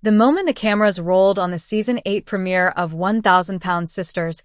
The moment the cameras rolled on the Season 8 premiere of 1,000 Sisters,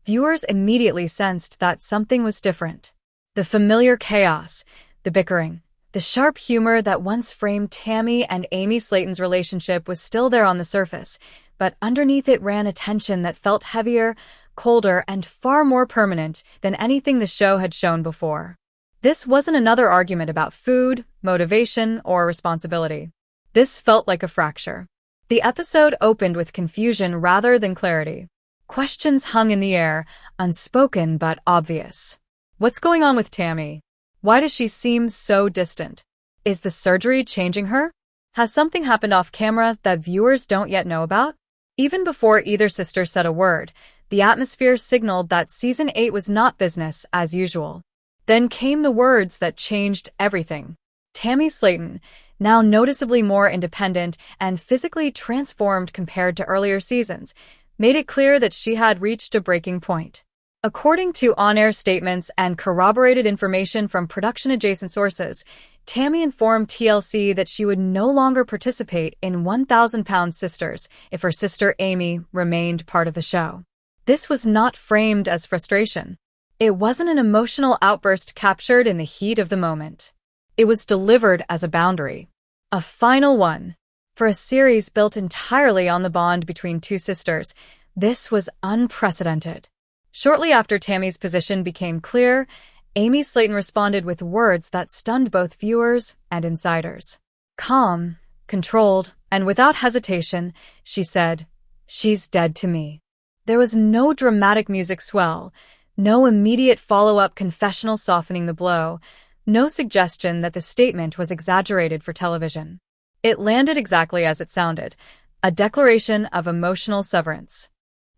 viewers immediately sensed that something was different. The familiar chaos, the bickering, the sharp humor that once framed Tammy and Amy Sllayton's relationship was still there on the surface, but underneath it ran a tension that felt heavier, colder, and far more permanent than anything the show had shown before. This wasn't another argument about food, motivation, or responsibility. This felt like a fracture. The episode opened with confusion rather than clarity. Questions hung in the air, unspoken but obvious. What's going on with Tammy? Why does she seem so distant? Is the surgery changing her? Has something happened off camera that viewers don't yet know about? Even before either sister said a word, the atmosphere signaled that Season 8 was not business as usual. Then came the words that changed everything. Tammy Sllayton, now noticeably more independent and physically transformed compared to earlier seasons, made it clear that she had reached a breaking point. According to on-air statements and corroborated information from production-adjacent sources, Tammy informed TLC that she would no longer participate in 1,000 Sisters if her sister Amy remained part of the show. This was not framed as frustration. It wasn't an emotional outburst captured in the heat of the moment. It was delivered as a boundary. A final one. For a series built entirely on the bond between two sisters, this was unprecedented. Shortly after Tammy's position became clear, Amy Sllayton responded with words that stunned both viewers and insiders. Calm, controlled, and without hesitation, she said, "She's dead to me." There was no dramatic music swell, no immediate follow-up confessional softening the blow, no suggestion that the statement was exaggerated for television. It landed exactly as it sounded, a declaration of emotional severance.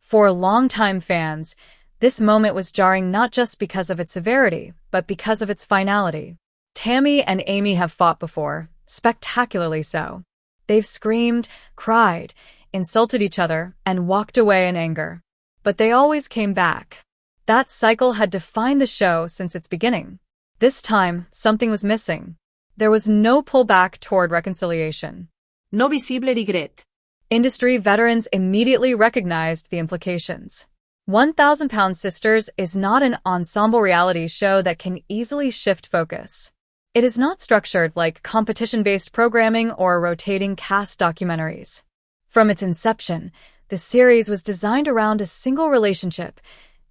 For longtime fans, this moment was jarring not just because of its severity, but because of its finality. Tammy and Amy have fought before, spectacularly so. They've screamed, cried, insulted each other, and walked away in anger. But they always came back. That cycle had defined the show since its beginning. This time, something was missing. There was no pullback toward reconciliation. No visible regret. Industry veterans immediately recognized the implications. 1,000 Sisters is not an ensemble reality show that can easily shift focus. It is not structured like competition-based programming or rotating cast documentaries. From its inception, the series was designed around a single relationship,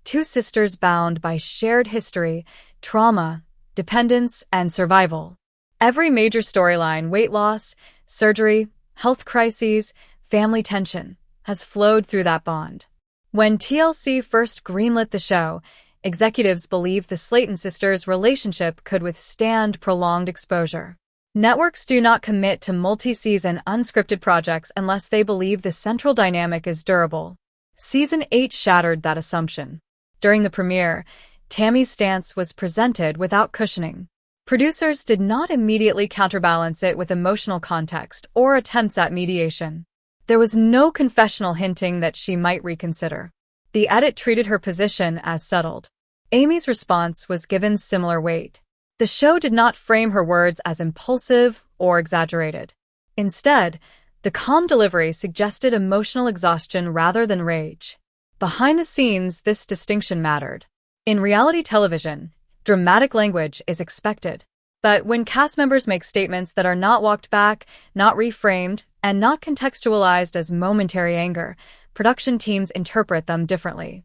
two sisters bound by shared history, trauma, dependence, and survival. Every major storyline, weight loss, surgery, health crises, family tension, has flowed through that bond. When TLC first greenlit the show, executives believed the Sllayton sisters' relationship could withstand prolonged exposure. Networks do not commit to multi-season unscripted projects unless they believe the central dynamic is durable. Season 8 shattered that assumption. During the premiere, Tammy's stance was presented without cushioning. Producers did not immediately counterbalance it with emotional context or attempts at mediation. There was no confessional hinting that she might reconsider. The edit treated her position as settled. Amy's response was given similar weight. The show did not frame her words as impulsive or exaggerated. Instead, the calm delivery suggested emotional exhaustion rather than rage. Behind the scenes, this distinction mattered. In reality television, dramatic language is expected. But when cast members make statements that are not walked back, not reframed, and not contextualized as momentary anger, production teams interpret them differently.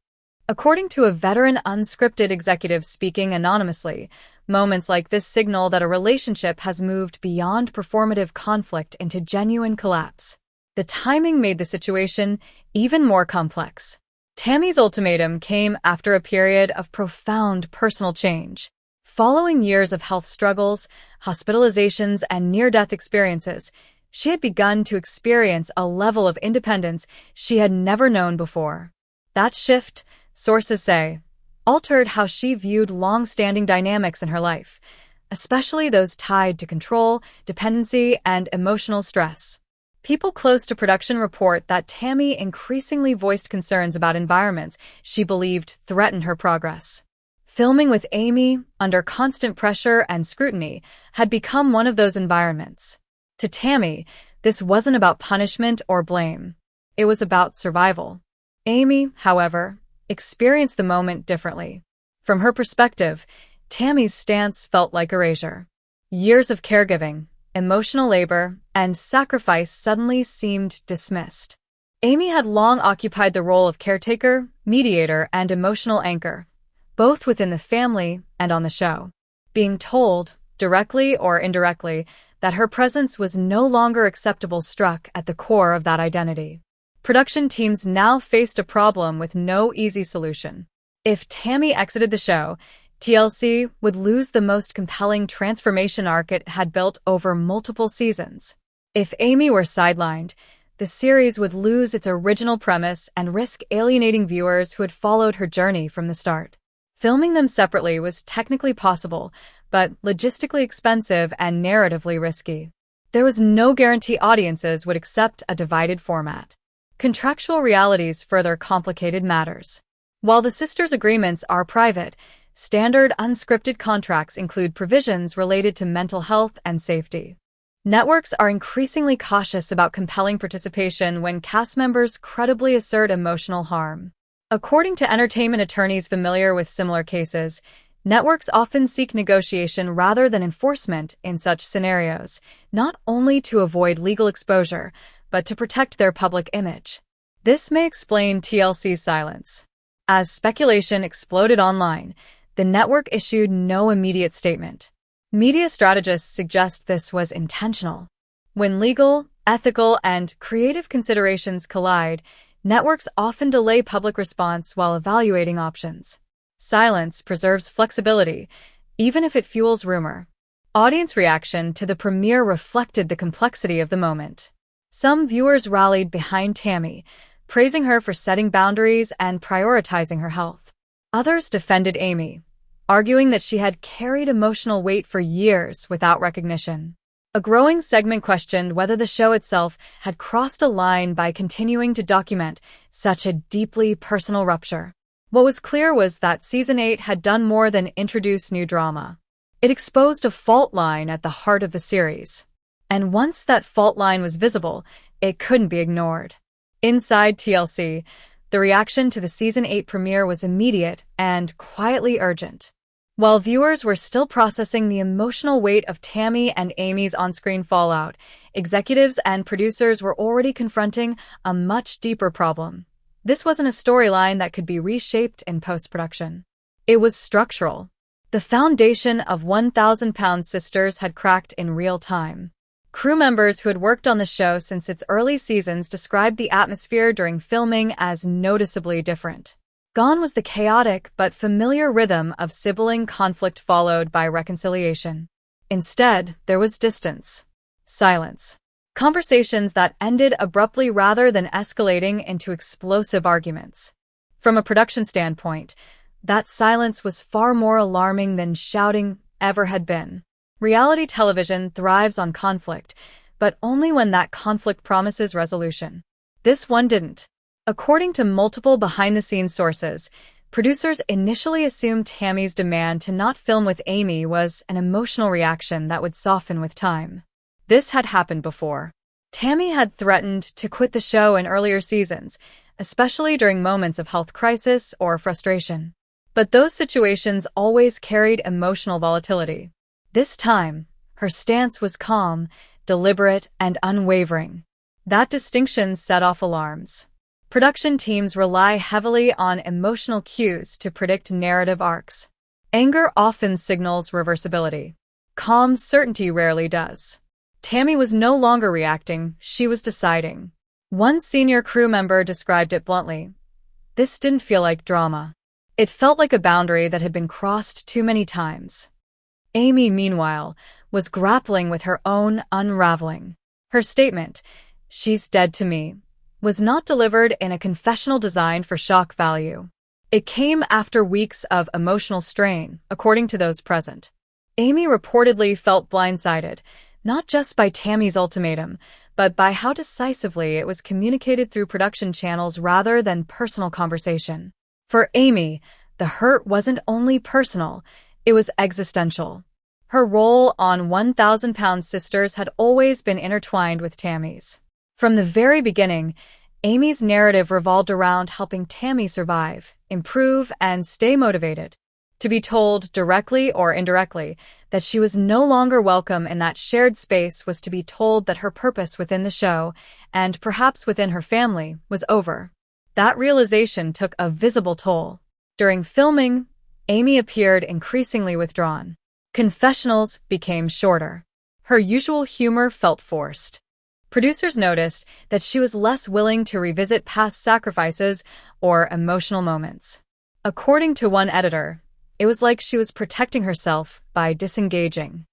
According to a veteran unscripted executive speaking anonymously, moments like this signal that a relationship has moved beyond performative conflict into genuine collapse. The timing made the situation even more complex. Tammy's ultimatum came after a period of profound personal change. Following years of health struggles, hospitalizations, and near-death experiences, she had begun to experience a level of independence she had never known before. That shift, sources say, altered how she viewed long-standing dynamics in her life, especially those tied to control, dependency, and emotional stress. People close to production report that Tammy increasingly voiced concerns about environments she believed threatened her progress. Filming with Amy, under constant pressure and scrutiny, had become one of those environments. To Tammy, This wasn't about punishment or blame. It was about survival. Amy, however, experienced the moment differently. From her perspective, Tammy's stance felt like erasure. Years of caregiving, emotional labor, and sacrifice suddenly seemed dismissed. Amy had long occupied the role of caretaker, mediator, and emotional anchor, both within the family and on the show. Being told, directly or indirectly, that her presence was no longer acceptable struck at the core of that identity. Production teams now faced a problem with no easy solution. If Tammy exited the show, TLC would lose the most compelling transformation arc it had built over multiple seasons. If Amy were sidelined, the series would lose its original premise and risk alienating viewers who had followed her journey from the start. Filming them separately was technically possible, but logistically expensive and narratively risky. There was no guarantee audiences would accept a divided format. Contractual realities further complicated matters. While the sisters' agreements are private, standard unscripted contracts include provisions related to mental health and safety. Networks are increasingly cautious about compelling participation when cast members credibly assert emotional harm. According to entertainment attorneys familiar with similar cases, networks often seek negotiation rather than enforcement in such scenarios, not only to avoid legal exposure, but to protect their public image. This may explain TLC's silence. As speculation exploded online, the network issued no immediate statement. Media strategists suggest this was intentional. When legal, ethical, and creative considerations collide, networks often delay public response while evaluating options. Silence preserves flexibility, even if it fuels rumor. Audience reaction to the premiere reflected the complexity of the moment. Some viewers rallied behind Tammy, praising her for setting boundaries and prioritizing her health. Others defended Amy, arguing that she had carried emotional weight for years without recognition. A growing segment questioned whether the show itself had crossed a line by continuing to document such a deeply personal rupture. What was clear was that Season 8 had done more than introduce new drama. It exposed a fault line at the heart of the series. And once that fault line was visible, it couldn't be ignored. Inside TLC, the reaction to the Season 8 premiere was immediate and quietly urgent. While viewers were still processing the emotional weight of Tammy and Amy's on-screen fallout, executives and producers were already confronting a much deeper problem. This wasn't a storyline that could be reshaped in post-production. It was structural. The foundation of 1,000-Pound Sisters had cracked in real time. Crew members who had worked on the show since its early seasons described the atmosphere during filming as noticeably different. Gone was the chaotic but familiar rhythm of sibling conflict followed by reconciliation. Instead, there was distance, silence, conversations that ended abruptly rather than escalating into explosive arguments. From a production standpoint, that silence was far more alarming than shouting ever had been. Reality television thrives on conflict, but only when that conflict promises resolution. This one didn't. According to multiple behind-the-scenes sources, producers initially assumed Tammy's demand to not film with Amy was an emotional reaction that would soften with time. This had happened before. Tammy had threatened to quit the show in earlier seasons, especially during moments of health crisis or frustration. But those situations always carried emotional volatility. This time, her stance was calm, deliberate, and unwavering. That distinction set off alarms. Production teams rely heavily on emotional cues to predict narrative arcs. Anger often signals reversibility. Calm certainty rarely does. Tammy was no longer reacting, she was deciding. One senior crew member described it bluntly. This didn't feel like drama. It felt like a boundary that had been crossed too many times. Amy, meanwhile, was grappling with her own unraveling. Her statement, "She's dead to me," was not delivered in a confessional designed for shock value. It came after weeks of emotional strain, according to those present. Amy reportedly felt blindsided, not just by Tammy's ultimatum, but by how decisively it was communicated through production channels rather than personal conversation. For Amy, the hurt wasn't only personal, it was existential. Her role on 1,000-Pound Sisters had always been intertwined with Tammy's. From the very beginning, Amy's narrative revolved around helping Tammy survive, improve, and stay motivated. To be told, directly or indirectly, that she was no longer welcome in that shared space was to be told that her purpose within the show, and perhaps within her family, was over. That realization took a visible toll. During filming, Amy appeared increasingly withdrawn. Confessionals became shorter. Her usual humor felt forced. Producers noticed that she was less willing to revisit past sacrifices or emotional moments. According to one editor, it was like she was protecting herself by disengaging.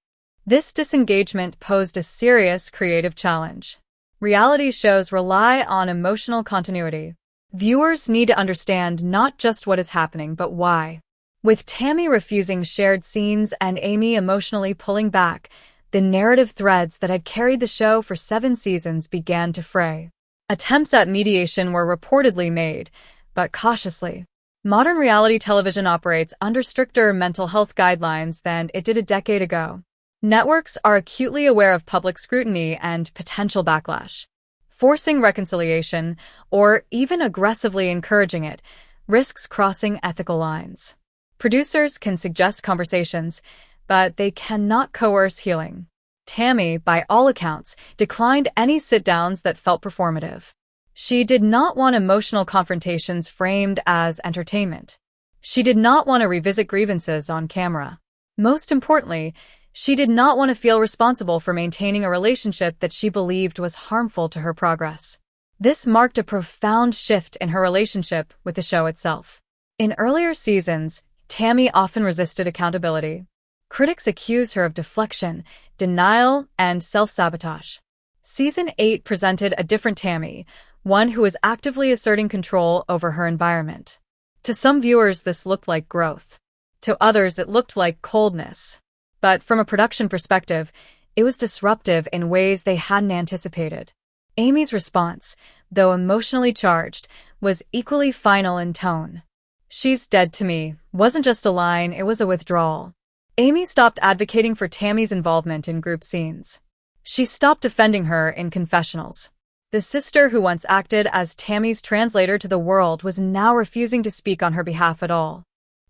This disengagement posed a serious creative challenge. Reality shows rely on emotional continuity. Viewers need to understand not just what is happening, but why. With Tammy refusing shared scenes and Amy emotionally pulling back, the narrative threads that had carried the show for 7 seasons began to fray. Attempts at mediation were reportedly made, but cautiously. Modern reality television operates under stricter mental health guidelines than it did a decade ago. Networks are acutely aware of public scrutiny and potential backlash. Forcing reconciliation, or even aggressively encouraging it, risks crossing ethical lines. Producers can suggest conversations, but they cannot coerce healing. Tammy, by all accounts, declined any sit-downs that felt performative. She did not want emotional confrontations framed as entertainment. She did not want to revisit grievances on camera. Most importantly, she did not want to feel responsible for maintaining a relationship that she believed was harmful to her progress. This marked a profound shift in her relationship with the show itself. In earlier seasons, Tammy often resisted accountability. Critics accused her of deflection, denial, and self-sabotage. Season 8 presented a different Tammy, one who was actively asserting control over her environment. To some viewers, this looked like growth. To others, it looked like coldness. But from a production perspective, it was disruptive in ways they hadn't anticipated. Amy's response, though emotionally charged, was equally final in tone. "She's dead to me" wasn't just a line, it was a withdrawal. Amy stopped advocating for Tammy's involvement in group scenes. She stopped defending her in confessionals. The sister who once acted as Tammy's translator to the world was now refusing to speak on her behalf at all.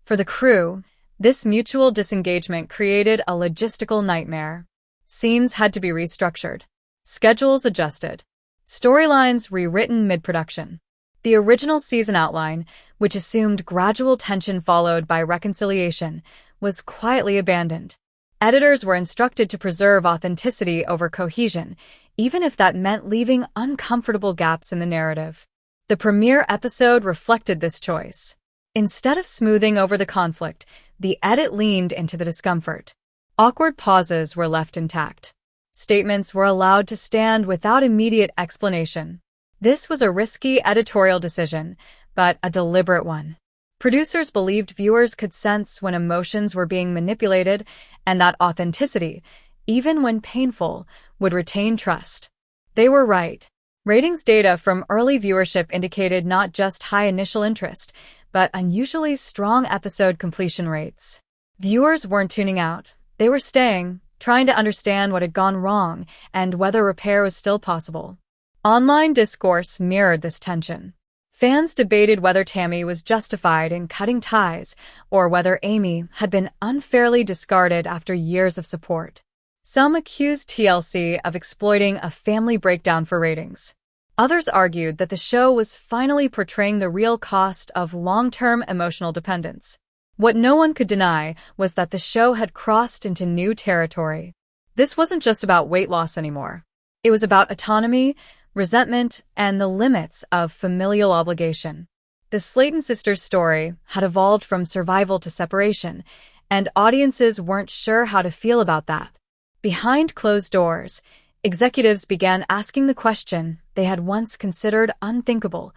For the crew, this mutual disengagement created a logistical nightmare. Scenes had to be restructured, schedules adjusted, storylines rewritten mid-production. The original season outline, which assumed gradual tension followed by reconciliation, was quietly abandoned. Editors were instructed to preserve authenticity over cohesion, even if that meant leaving uncomfortable gaps in the narrative. The premiere episode reflected this choice. Instead of smoothing over the conflict, the edit leaned into the discomfort. Awkward pauses were left intact. Statements were allowed to stand without immediate explanation. This was a risky editorial decision, but a deliberate one. Producers believed viewers could sense when emotions were being manipulated, and that authenticity, even when painful, would retain trust. They were right. Ratings data from early viewership indicated not just high initial interest, but unusually strong episode completion rates. Viewers weren't tuning out. They were staying, trying to understand what had gone wrong and whether repair was still possible. Online discourse mirrored this tension. Fans debated whether Tammy was justified in cutting ties or whether Amy had been unfairly discarded after years of support. Some accused TLC of exploiting a family breakdown for ratings. Others argued that the show was finally portraying the real cost of long-term emotional dependence. What no one could deny was that the show had crossed into new territory. This wasn't just about weight loss anymore. It was about autonomy, resentment, and the limits of familial obligation. The Sllayton sisters' story had evolved from survival to separation, and audiences weren't sure how to feel about that. Behind closed doors, executives began asking the question they had once considered unthinkable: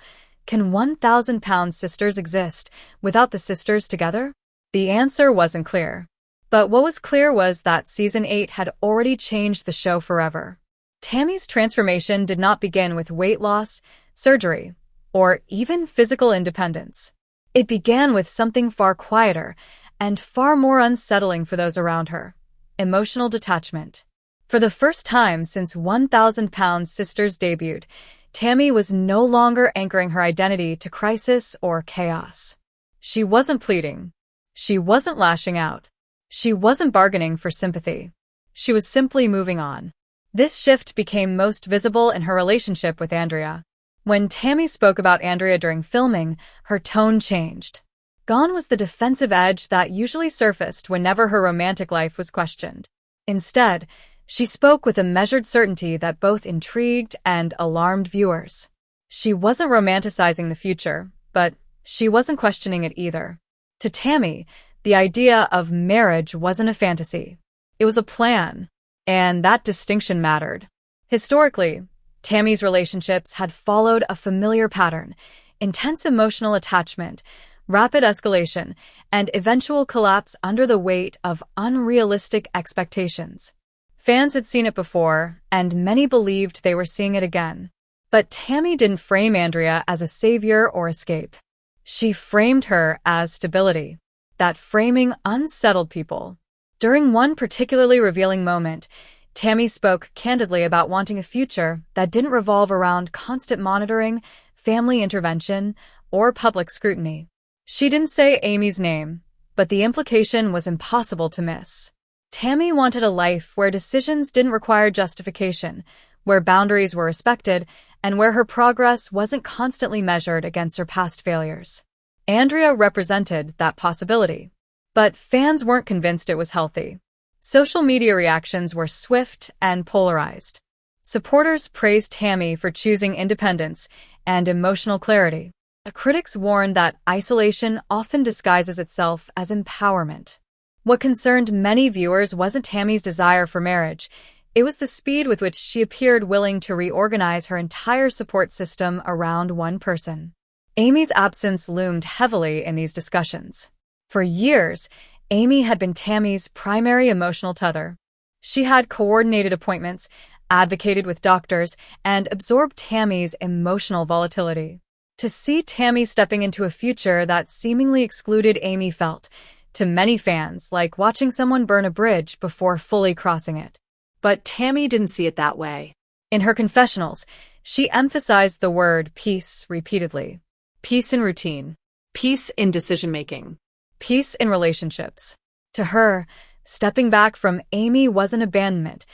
can 1,000-pound sisters exist without the sisters together? The answer wasn't clear. But what was clear was that Season 8 had already changed the show forever. Tammy's transformation did not begin with weight loss, surgery, or even physical independence. It began with something far quieter and far more unsettling for those around her: emotional detachment. For the first time since 1,000 Pounds Sisters debuted, Tammy was no longer anchoring her identity to crisis or chaos. She wasn't pleading. She wasn't lashing out. She wasn't bargaining for sympathy. She was simply moving on. This shift became most visible in her relationship with Andrea. When Tammy spoke about Andrea during filming, her tone changed. Gone was the defensive edge that usually surfaced whenever her romantic life was questioned. Instead, she spoke with a measured certainty that both intrigued and alarmed viewers. She wasn't romanticizing the future, but she wasn't questioning it either. To Tammy, the idea of marriage wasn't a fantasy. It was a plan, and that distinction mattered. Historically, Tammy's relationships had followed a familiar pattern: intense emotional attachment, rapid escalation, and eventual collapse under the weight of unrealistic expectations. Fans had seen it before, and many believed they were seeing it again. But Tammy didn't frame Andrea as a savior or escape. She framed her as stability. That framing unsettled people. During one particularly revealing moment, Tammy spoke candidly about wanting a future that didn't revolve around constant monitoring, family intervention, or public scrutiny. She didn't say Amy's name, but the implication was impossible to miss. Tammy wanted a life where decisions didn't require justification, where boundaries were respected, and where her progress wasn't constantly measured against her past failures. Andrea represented that possibility. But fans weren't convinced it was healthy. Social media reactions were swift and polarized. Supporters praised Tammy for choosing independence and emotional clarity. Critics warned that isolation often disguises itself as empowerment. What concerned many viewers wasn't Tammy's desire for marriage. It was the speed with which she appeared willing to reorganize her entire support system around one person. Amy's absence loomed heavily in these discussions. For years, Amy had been Tammy's primary emotional tether. She had coordinated appointments, advocated with doctors, and absorbed Tammy's emotional volatility. To see Tammy stepping into a future that seemingly excluded Amy felt, to many fans, like watching someone burn a bridge before fully crossing it. But Tammy didn't see it that way. In her confessionals, she emphasized the word peace repeatedly. Peace in routine. Peace in decision-making. Peace in relationships. To her, stepping back from Amy wasn't abandonment,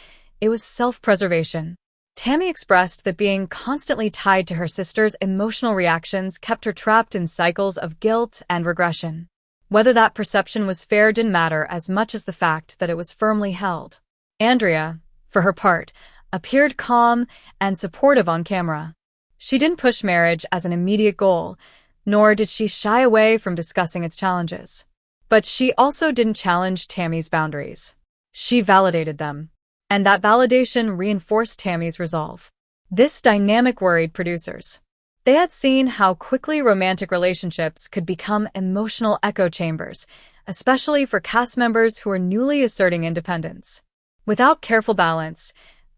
it was self-preservation. Tammy expressed that being constantly tied to her sister's emotional reactions kept her trapped in cycles of guilt and regression. Whether that perception was fair didn't matter as much as the fact that it was firmly held. Andrea, for her part, appeared calm and supportive on camera. She didn't push marriage as an immediate goal, nor did she shy away from discussing its challenges. But she also didn't challenge Tammy's boundaries. She validated them. And that validation reinforced Tammy's resolve. This dynamic worried producers. They had seen how quickly romantic relationships could become emotional echo chambers, especially for cast members who are newly asserting independence. Without careful balance,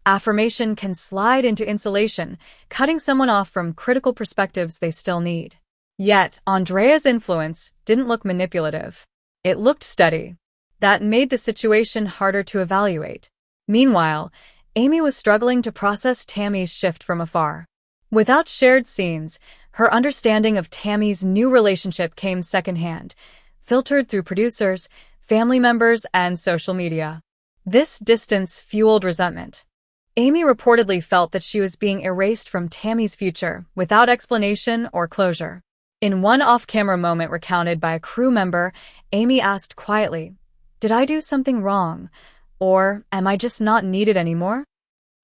affirmation can slide into insulation, cutting someone off from critical perspectives they still need. Yet, Andrea's influence didn't look manipulative. It looked steady. That made the situation harder to evaluate. Meanwhile, Amy was struggling to process Tammy's shift from afar. Without shared scenes, her understanding of Tammy's new relationship came secondhand, filtered through producers, family members, and social media. This distance fueled resentment. Amy reportedly felt that she was being erased from Tammy's future without explanation or closure. In one off-camera moment recounted by a crew member, Amy asked quietly, "Did I do something wrong? Or am I just not needed anymore?"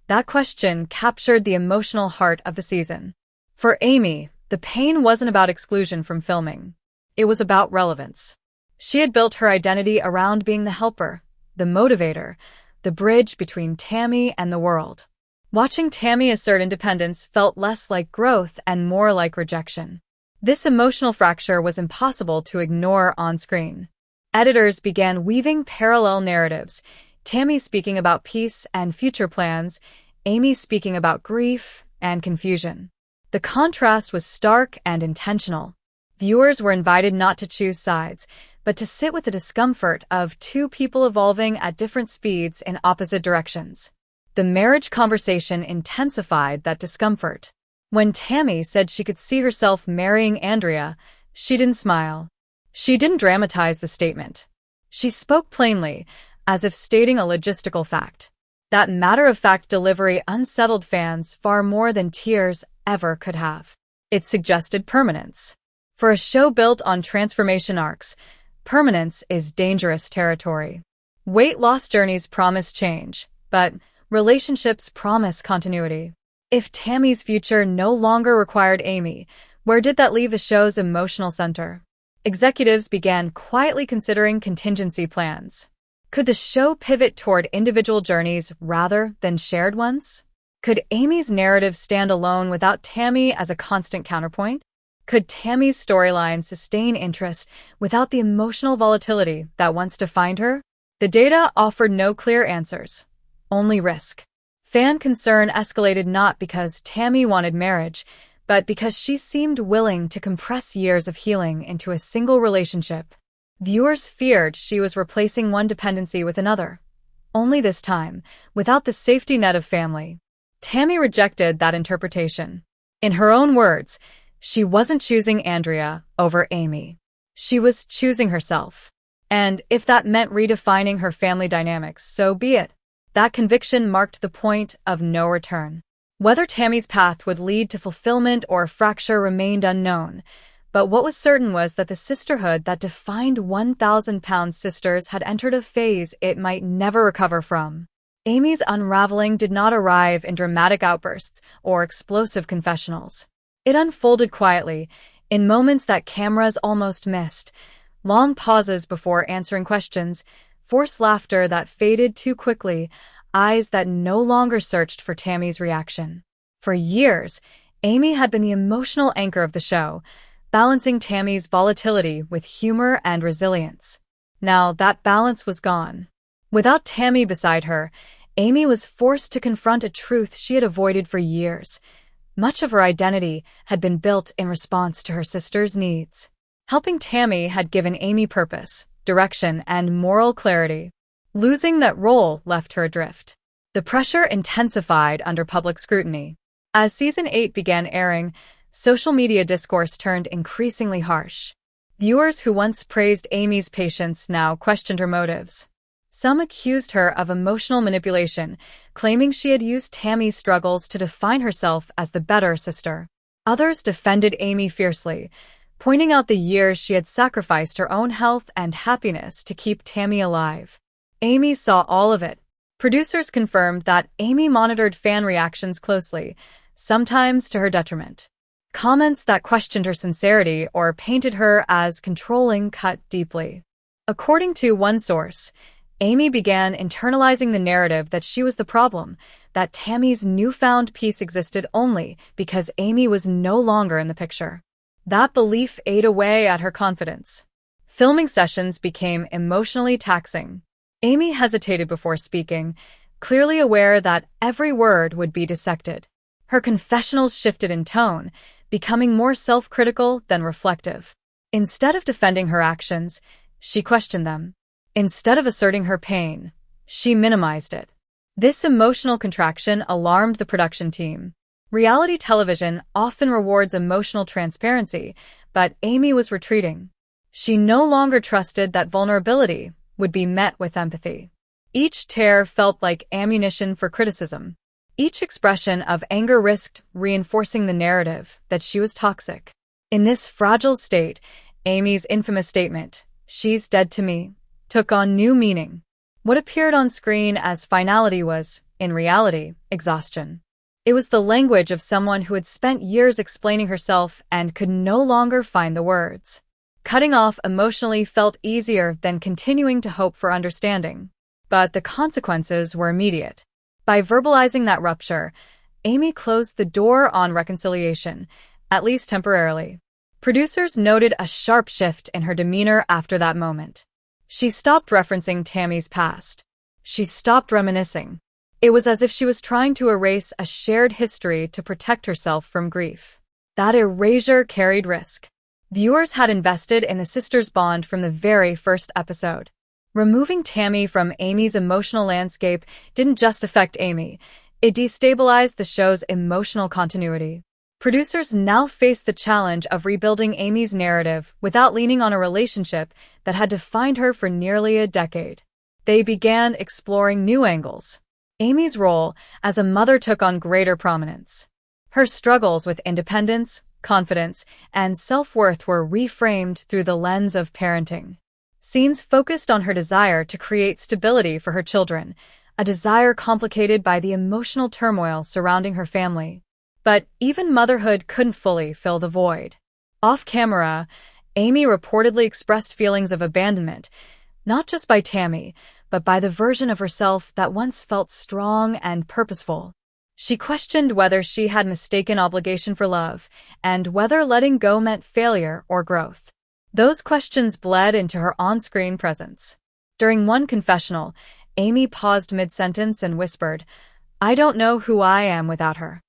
That question captured the emotional heart of the season. For Amy, the pain wasn't about exclusion from filming. It was about relevance. She had built her identity around being the helper, the motivator, the bridge between Tammy and the world. Watching Tammy assert independence felt less like growth and more like rejection. This emotional fracture was impossible to ignore on screen. Editors began weaving parallel narratives, Tammy speaking about peace and future plans, Amy speaking about grief and confusion. The contrast was stark and intentional. Viewers were invited not to choose sides, but to sit with the discomfort of two people evolving at different speeds in opposite directions. The marriage conversation intensified that discomfort. When Tammy said she could see herself marrying Andrea, she didn't smile. She didn't dramatize the statement. She spoke plainly, as if stating a logistical fact. That matter-of-fact delivery unsettled fans far more than tears ever could have. It suggested permanence. For a show built on transformation arcs, permanence is dangerous territory. Weight loss journeys promise change, but relationships promise continuity. If Tammy's future no longer required Amy, where did that leave the show's emotional center? Executives began quietly considering contingency plans. Could the show pivot toward individual journeys rather than shared ones? Could Amy's narrative stand alone without Tammy as a constant counterpoint? Could Tammy's storyline sustain interest without the emotional volatility that once defined her? The data offered no clear answers, only risk. Fan concern escalated not because Tammy wanted marriage, but because she seemed willing to compress years of healing into a single relationship. Viewers feared she was replacing one dependency with another. Only this time, without the safety net of family. Tammy rejected that interpretation. In her own words, she wasn't choosing Andrea over Amy. She was choosing herself. And if that meant redefining her family dynamics, so be it. That conviction marked the point of no return. Whether Tammy's path would lead to fulfillment or fracture remained unknown, but what was certain was that the sisterhood that defined 1,000-pound sisters had entered a phase it might never recover from. Amy's unraveling did not arrive in dramatic outbursts or explosive confessionals. It unfolded quietly, in moments that cameras almost missed, long pauses before answering questions, forced laughter that faded too quickly, eyes that no longer searched for Tammy's reaction. For years, Amy had been the emotional anchor of the show, balancing Tammy's volatility with humor and resilience. Now that balance was gone. Without Tammy beside her, Amy was forced to confront a truth she had avoided for years. Much of her identity had been built in response to her sister's needs. Helping Tammy had given Amy purpose, direction, and moral clarity. Losing that role left her adrift. The pressure intensified under public scrutiny. As Season 8 began airing, social media discourse turned increasingly harsh. Viewers who once praised Amy's patience now questioned her motives. Some accused her of emotional manipulation, claiming she had used Tammy's struggles to define herself as the better sister. Others defended Amy fiercely, pointing out the years she had sacrificed her own health and happiness to keep Tammy alive. Amy saw all of it. Producers confirmed that Amy monitored fan reactions closely, sometimes to her detriment. Comments that questioned her sincerity or painted her as controlling cut deeply. According to one source, Amy began internalizing the narrative that she was the problem, that Tammy's newfound peace existed only because Amy was no longer in the picture. That belief ate away at her confidence. Filming sessions became emotionally taxing. Amy hesitated before speaking, clearly aware that every word would be dissected. Her confessionals shifted in tone, becoming more self-critical than reflective. Instead of defending her actions, she questioned them. Instead of asserting her pain, she minimized it. This emotional contraction alarmed the production team. Reality television often rewards emotional transparency, but Amy was retreating. She no longer trusted that vulnerability would be met with empathy. Each tear felt like ammunition for criticism. Each expression of anger risked reinforcing the narrative that she was toxic. In this fragile state, Amy's infamous statement, "She's dead to me," took on new meaning. What appeared on screen as finality was, in reality, exhaustion. It was the language of someone who had spent years explaining herself and could no longer find the words. Cutting off emotionally felt easier than continuing to hope for understanding. But the consequences were immediate. By verbalizing that rupture, Amy closed the door on reconciliation, at least temporarily. Producers noted a sharp shift in her demeanor after that moment. She stopped referencing Tammy's past. She stopped reminiscing. It was as if she was trying to erase a shared history to protect herself from grief. That erasure carried risk. Viewers had invested in the sisters' bond from the very first episode. Removing Tammy from Amy's emotional landscape didn't just affect Amy, it destabilized the show's emotional continuity. Producers now faced the challenge of rebuilding Amy's narrative without leaning on a relationship that had defined her for nearly a decade. They began exploring new angles. Amy's role as a mother took on greater prominence. Her struggles with independence, confidence, and self-worth were reframed through the lens of parenting. Scenes focused on her desire to create stability for her children, a desire complicated by the emotional turmoil surrounding her family. But even motherhood couldn't fully fill the void. Off-camera, Amy reportedly expressed feelings of abandonment, not just by Tammy, but by the version of herself that once felt strong and purposeful. She questioned whether she had mistaken obligation for love, and whether letting go meant failure or growth. Those questions bled into her on-screen presence. During one confessional, Amy paused mid-sentence and whispered, "I don't know who I am without her."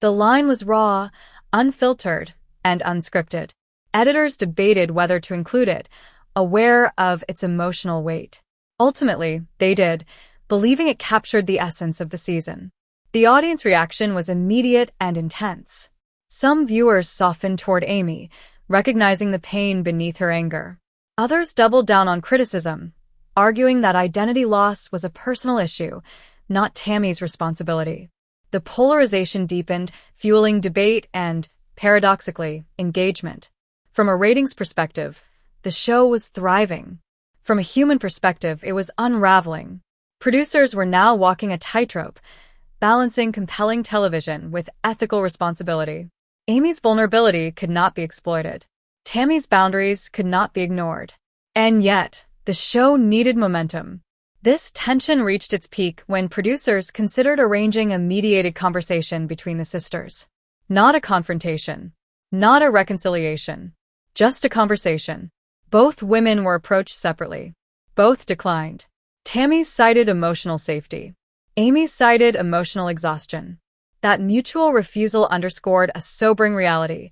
The line was raw, unfiltered, and unscripted. Editors debated whether to include it, aware of its emotional weight. Ultimately, they did, believing it captured the essence of the season. The audience reaction was immediate and intense. Some viewers softened toward Amy, recognizing the pain beneath her anger. Others doubled down on criticism, arguing that identity loss was a personal issue, not Tammy's responsibility. The polarization deepened, fueling debate and, paradoxically, engagement. From a ratings perspective, the show was thriving. From a human perspective, it was unraveling. Producers were now walking a tightrope, balancing compelling television with ethical responsibility. Amy's vulnerability could not be exploited. Tammy's boundaries could not be ignored. And yet, the show needed momentum. This tension reached its peak when producers considered arranging a mediated conversation between the sisters. Not a confrontation. Not a reconciliation. Just a conversation. Both women were approached separately. Both declined. Tammy cited emotional safety. Amy cited emotional exhaustion. That mutual refusal underscored a sobering reality.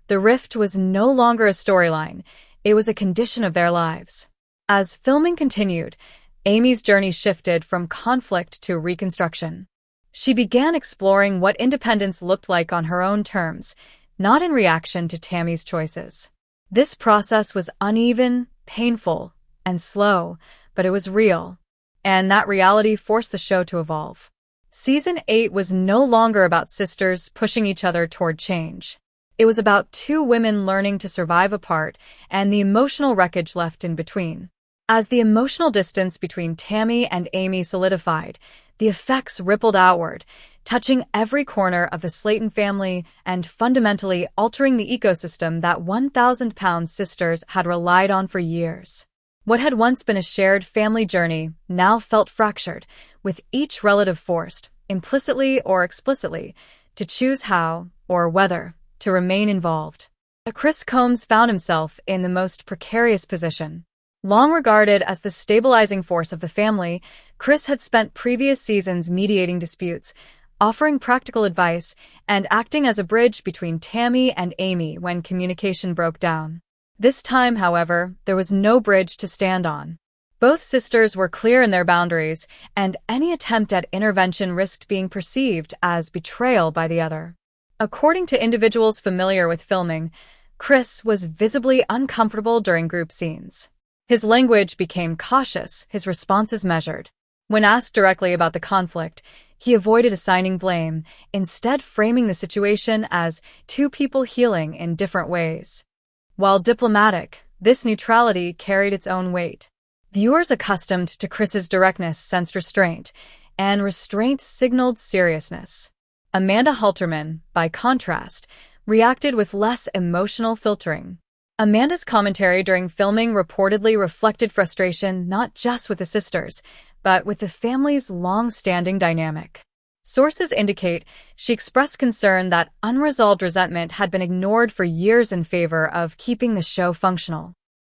The rift was no longer a storyline. It was a condition of their lives. As filming continued, Amy's journey shifted from conflict to reconstruction. She began exploring what independence looked like on her own terms, not in reaction to Tammy's choices. This process was uneven, painful, and slow, but it was real. And that reality forced the show to evolve. Season 8 was no longer about sisters pushing each other toward change. It was about two women learning to survive apart and the emotional wreckage left in between. As the emotional distance between Tammy and Amy solidified, the effects rippled outward, touching every corner of the Sllayton family and fundamentally altering the ecosystem that 1,000-pound sisters had relied on for years. What had once been a shared family journey now felt fractured, with each relative forced, implicitly or explicitly, to choose how, or whether, to remain involved. Chris Combs found himself in the most precarious position. Long regarded as the stabilizing force of the family, Chris had spent previous seasons mediating disputes, offering practical advice, and acting as a bridge between Tammy and Amy when communication broke down. This time, however, there was no bridge to stand on. Both sisters were clear in their boundaries, and any attempt at intervention risked being perceived as betrayal by the other. According to individuals familiar with filming, Chris was visibly uncomfortable during group scenes. His language became cautious, his responses measured. When asked directly about the conflict, he avoided assigning blame, instead framing the situation as two people healing in different ways. While diplomatic, this neutrality carried its own weight. Viewers accustomed to Chris's directness sensed restraint, and restraint signaled seriousness. Amanda Halterman, by contrast, reacted with less emotional filtering. Amanda's commentary during filming reportedly reflected frustration not just with the sisters, but with the family's long-standing dynamic. Sources indicate she expressed concern that unresolved resentment had been ignored for years in favor of keeping the show functional.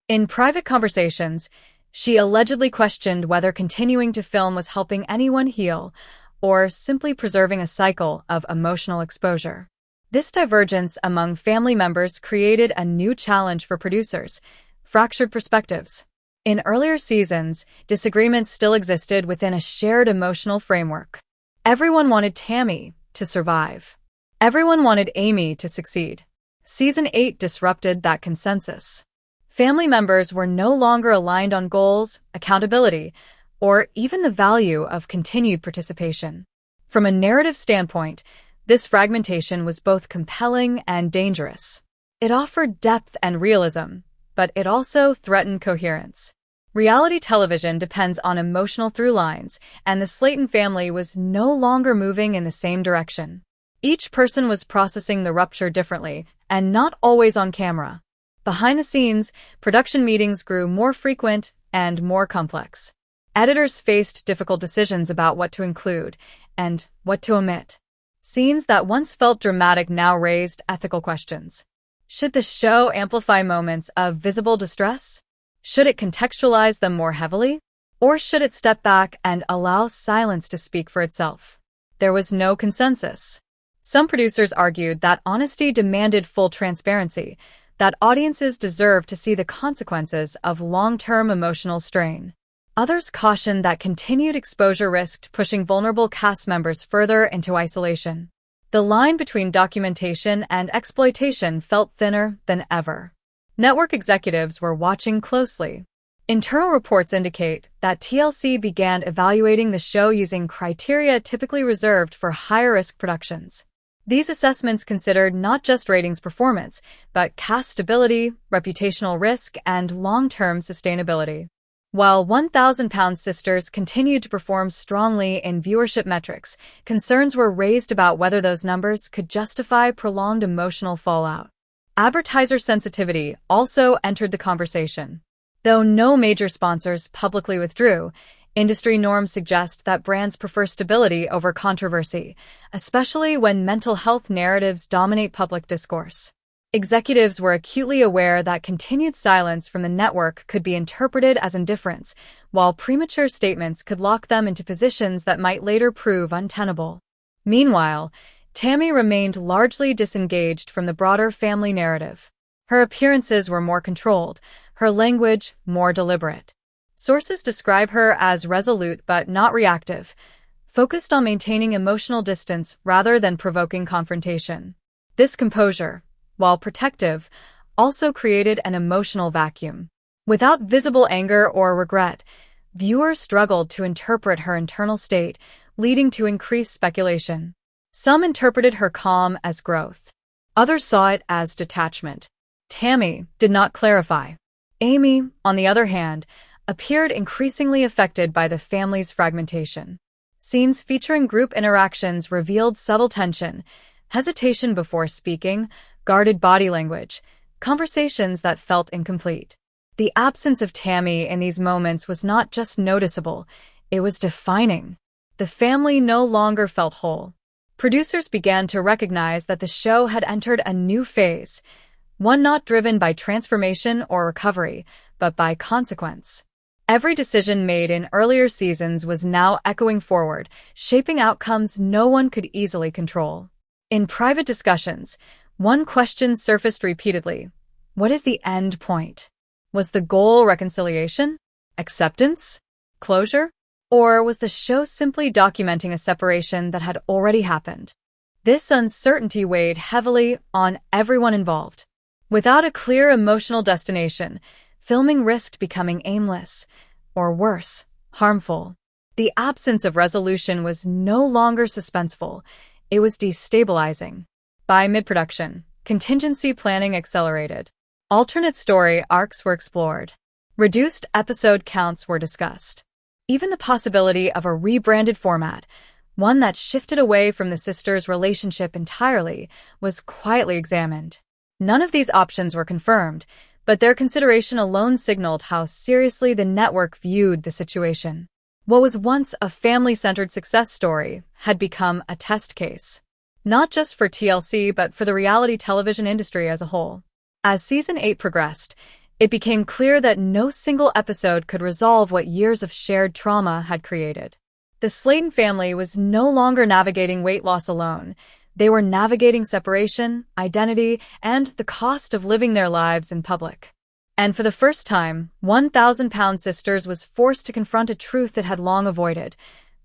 In private conversations, she allegedly questioned whether continuing to film was helping anyone heal or simply preserving a cycle of emotional exposure. This divergence among family members created a new challenge for producers: fractured perspectives. In earlier seasons, disagreements still existed within a shared emotional framework. Everyone wanted Tammy to survive. Everyone wanted Amy to succeed. Season 8 disrupted that consensus. Family members were no longer aligned on goals, accountability, or even the value of continued participation. From a narrative standpoint, this fragmentation was both compelling and dangerous. It offered depth and realism, but it also threatened coherence. Reality television depends on emotional through lines, and the Sllayton family was no longer moving in the same direction. Each person was processing the rupture differently, and not always on camera. Behind the scenes, production meetings grew more frequent and more complex. Editors faced difficult decisions about what to include and what to omit. Scenes that once felt dramatic now raised ethical questions. Should the show amplify moments of visible distress? Should it contextualize them more heavily? Or should it step back and allow silence to speak for itself? There was no consensus. Some producers argued that honesty demanded full transparency, that audiences deserved to see the consequences of long-term emotional strain. Others cautioned that continued exposure risked pushing vulnerable cast members further into isolation. The line between documentation and exploitation felt thinner than ever. Network executives were watching closely. Internal reports indicate that TLC began evaluating the show using criteria typically reserved for higher-risk productions. These assessments considered not just ratings performance, but cast stability, reputational risk, and long-term sustainability. While 1,000-Pound Sisters continued to perform strongly in viewership metrics, concerns were raised about whether those numbers could justify prolonged emotional fallout. Advertiser sensitivity also entered the conversation. Though no major sponsors publicly withdrew, industry norms suggest that brands prefer stability over controversy, especially when mental health narratives dominate public discourse. Executives were acutely aware that continued silence from the network could be interpreted as indifference, while premature statements could lock them into positions that might later prove untenable. Meanwhile, Tammy remained largely disengaged from the broader family narrative. Her appearances were more controlled, her language more deliberate. Sources describe her as resolute but not reactive, focused on maintaining emotional distance rather than provoking confrontation. This composure, while protective, also created an emotional vacuum. Without visible anger or regret, viewers struggled to interpret her internal state, leading to increased speculation. Some interpreted her calm as growth. Others saw it as detachment. Tammy did not clarify. Amy, on the other hand, appeared increasingly affected by the family's fragmentation. Scenes featuring group interactions revealed subtle tension, hesitation before speaking, guarded body language, conversations that felt incomplete. The absence of Tammy in these moments was not just noticeable, it was defining. The family no longer felt whole. Producers began to recognize that the show had entered a new phase, one not driven by transformation or recovery, but by consequence. Every decision made in earlier seasons was now echoing forward, shaping outcomes no one could easily control. In private discussions, one question surfaced repeatedly: what is the end point? Was the goal reconciliation? Acceptance? Closure? Or was the show simply documenting a separation that had already happened? This uncertainty weighed heavily on everyone involved. Without a clear emotional destination, filming risked becoming aimless, or worse, harmful. The absence of resolution was no longer suspenseful, it was destabilizing. By mid-production, contingency planning accelerated. Alternate story arcs were explored. Reduced episode counts were discussed. Even the possibility of a rebranded format, one that shifted away from the sisters' relationship entirely, was quietly examined. None of these options were confirmed, but their consideration alone signaled how seriously the network viewed the situation. What was once a family-centered success story had become a test case, not just for TLC but for the reality television industry as a whole. As Season 8 progressed, it became clear that no single episode could resolve what years of shared trauma had created. The Sllayton family was no longer navigating weight loss alone. They were navigating separation, identity, and the cost of living their lives in public. And for the first time, 1,000-pound Sisters was forced to confront a truth it had long avoided.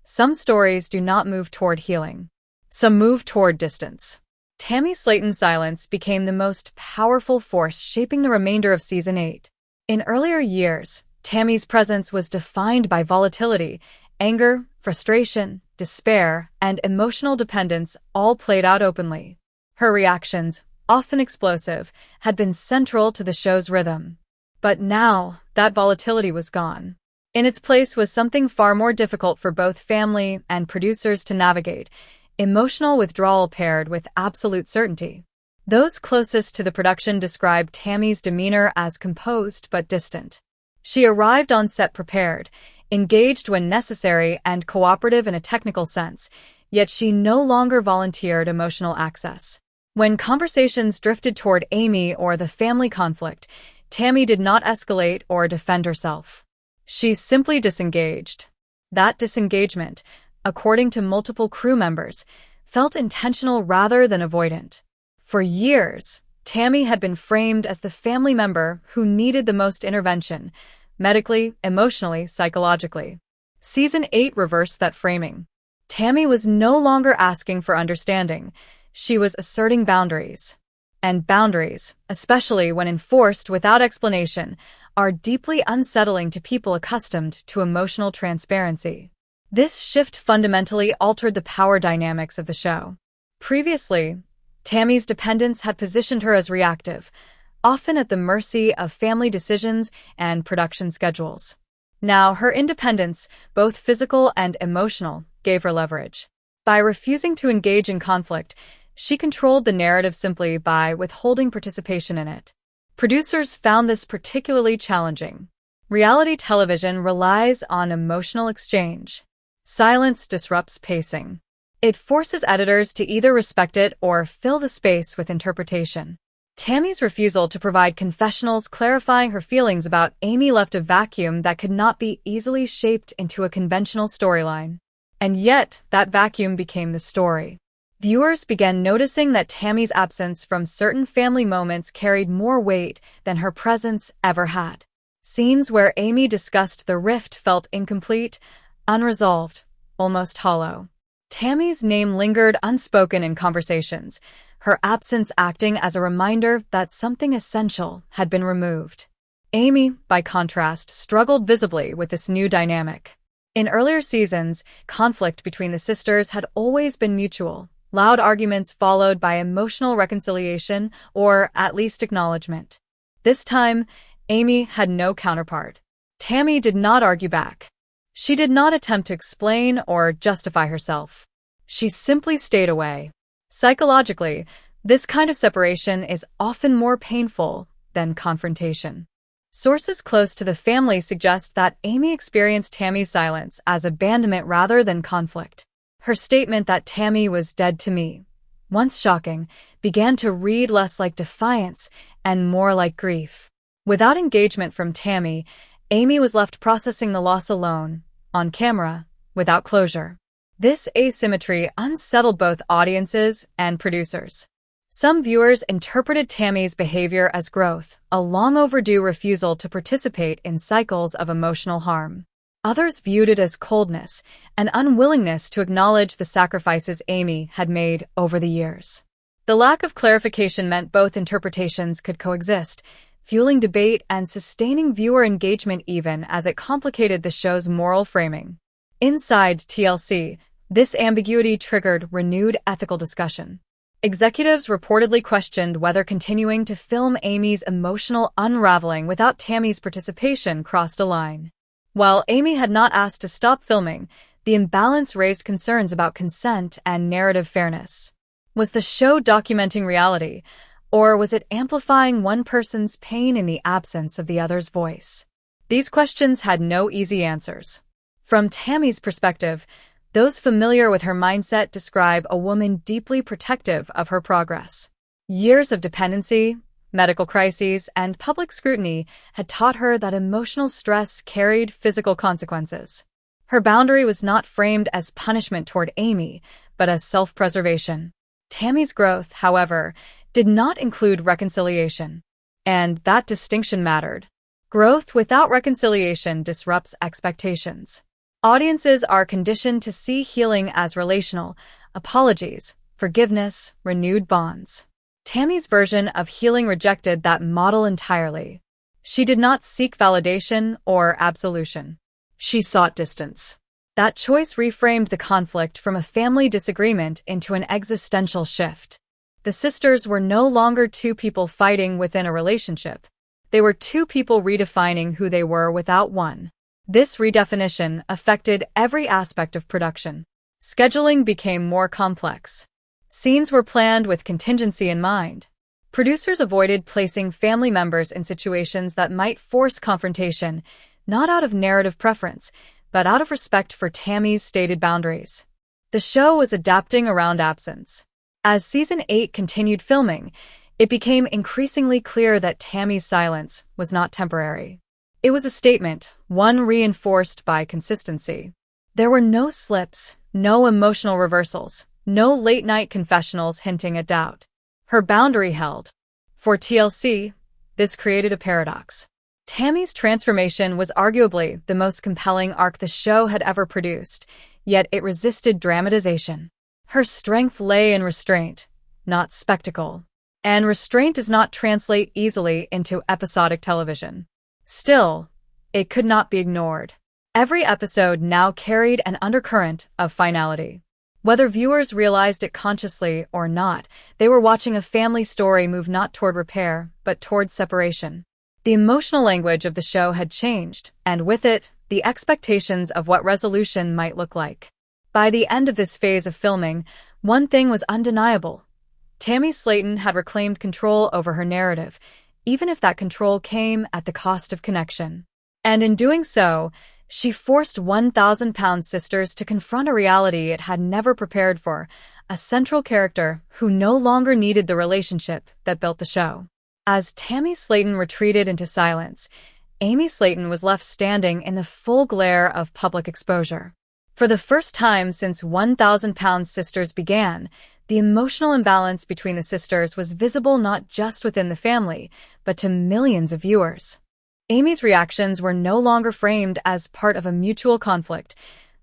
Some stories do not move toward healing. Some move toward distance. Tammy Sllayton's silence became the most powerful force shaping the remainder of Season 8. In earlier years, Tammy's presence was defined by volatility, anger, frustration, despair, and emotional dependence all played out openly. Her reactions, often explosive, had been central to the show's rhythm. But now, that volatility was gone. In its place was something far more difficult for both family and producers to navigate: emotional withdrawal paired with absolute certainty. Those closest to the production described Tammy's demeanor as composed but distant. She arrived on set prepared, engaged when necessary, and cooperative in a technical sense, yet she no longer volunteered emotional access. When conversations drifted toward Amy or the family conflict, Tammy did not escalate or defend herself. She simply disengaged. That disengagement, according to multiple crew members, felt intentional rather than avoidant. For years, Tammy had been framed as the family member who needed the most intervention, medically, emotionally, psychologically. Season 8 reversed that framing. Tammy was no longer asking for understanding. She was asserting boundaries. And boundaries, especially when enforced without explanation, are deeply unsettling to people accustomed to emotional transparency. This shift fundamentally altered the power dynamics of the show. Previously, Tammy's dependence had positioned her as reactive, often at the mercy of family decisions and production schedules. Now, her independence, both physical and emotional, gave her leverage. By refusing to engage in conflict, she controlled the narrative simply by withholding participation in it. Producers found this particularly challenging. Reality television relies on emotional exchange. Silence disrupts pacing. It forces editors to either respect it or fill the space with interpretation. Tammy's refusal to provide confessionals clarifying her feelings about Amy left a vacuum that could not be easily shaped into a conventional storyline. And yet, that vacuum became the story. Viewers began noticing that Tammy's absence from certain family moments carried more weight than her presence ever had. Scenes where Amy discussed the rift felt incomplete, unresolved, almost hollow. Tammy's name lingered unspoken in conversations, her absence acting as a reminder that something essential had been removed. Amy, by contrast, struggled visibly with this new dynamic. In earlier seasons, conflict between the sisters had always been mutual. Loud arguments followed by emotional reconciliation or at least acknowledgement. This time, Amy had no counterpart. Tammy did not argue back. She did not attempt to explain or justify herself. She simply stayed away. Psychologically, this kind of separation is often more painful than confrontation. Sources close to the family suggest that Amy experienced Tammy's silence as abandonment rather than conflict. Her statement that Tammy was dead to me, once shocking, began to read less like defiance and more like grief. Without engagement from Tammy, Amy was left processing the loss alone, on camera, without closure. This asymmetry unsettled both audiences and producers. Some viewers interpreted Tammy's behavior as growth, a long overdue refusal to participate in cycles of emotional harm. Others viewed it as coldness, an unwillingness to acknowledge the sacrifices Amy had made over the years. The lack of clarification meant both interpretations could coexist, fueling debate and sustaining viewer engagement even as it complicated the show's moral framing. Inside TLC, this ambiguity triggered renewed ethical discussion. Executives reportedly questioned whether continuing to film Amy's emotional unraveling without Tammy's participation crossed a line. While Amy had not asked to stop filming, the imbalance raised concerns about consent and narrative fairness. Was the show documenting reality, or was it amplifying one person's pain in the absence of the other's voice? These questions had no easy answers. From Tammy's perspective, those familiar with her mindset describe a woman deeply protective of her progress. Years of dependency, medical crises, and public scrutiny had taught her that emotional stress carried physical consequences. Her boundary was not framed as punishment toward Amy, but as self-preservation. Tammy's growth, however, did not include reconciliation. And that distinction mattered. Growth without reconciliation disrupts expectations. Audiences are conditioned to see healing as relational, apologies, forgiveness, renewed bonds. Tammy's version of healing rejected that model entirely. She did not seek validation or absolution. She sought distance. That choice reframed the conflict from a family disagreement into an existential shift. The sisters were no longer two people fighting within a relationship. They were two people redefining who they were without one. This redefinition affected every aspect of production. Scheduling became more complex. Scenes were planned with contingency in mind. Producers avoided placing family members in situations that might force confrontation, not out of narrative preference, but out of respect for Tammy's stated boundaries. The show was adapting around absence. As Season 8 continued filming, it became increasingly clear that Tammy's silence was not temporary. It was a statement, one reinforced by consistency. There were no slips, no emotional reversals, no late-night confessionals hinting at doubt. Her boundary held. For TLC, this created a paradox. Tammy's transformation was arguably the most compelling arc the show had ever produced, yet it resisted dramatization. Her strength lay in restraint, not spectacle. And restraint does not translate easily into episodic television. Still, it could not be ignored. Every episode now carried an undercurrent of finality. Whether viewers realized it consciously or not, they were watching a family story move not toward repair, but toward separation. The emotional language of the show had changed, and with it, the expectations of what resolution might look like. By the end of this phase of filming, one thing was undeniable. Tammy Sllayton had reclaimed control over her narrative, even if that control came at the cost of connection. And in doing so, she forced 1,000-pound sisters to confront a reality it had never prepared for, a central character who no longer needed the relationship that built the show. As Tammy Sllayton retreated into silence, Amy Sllayton was left standing in the full glare of public exposure. For the first time since 1,000-pound sisters began, the emotional imbalance between the sisters was visible not just within the family, but to millions of viewers. Amy's reactions were no longer framed as part of a mutual conflict.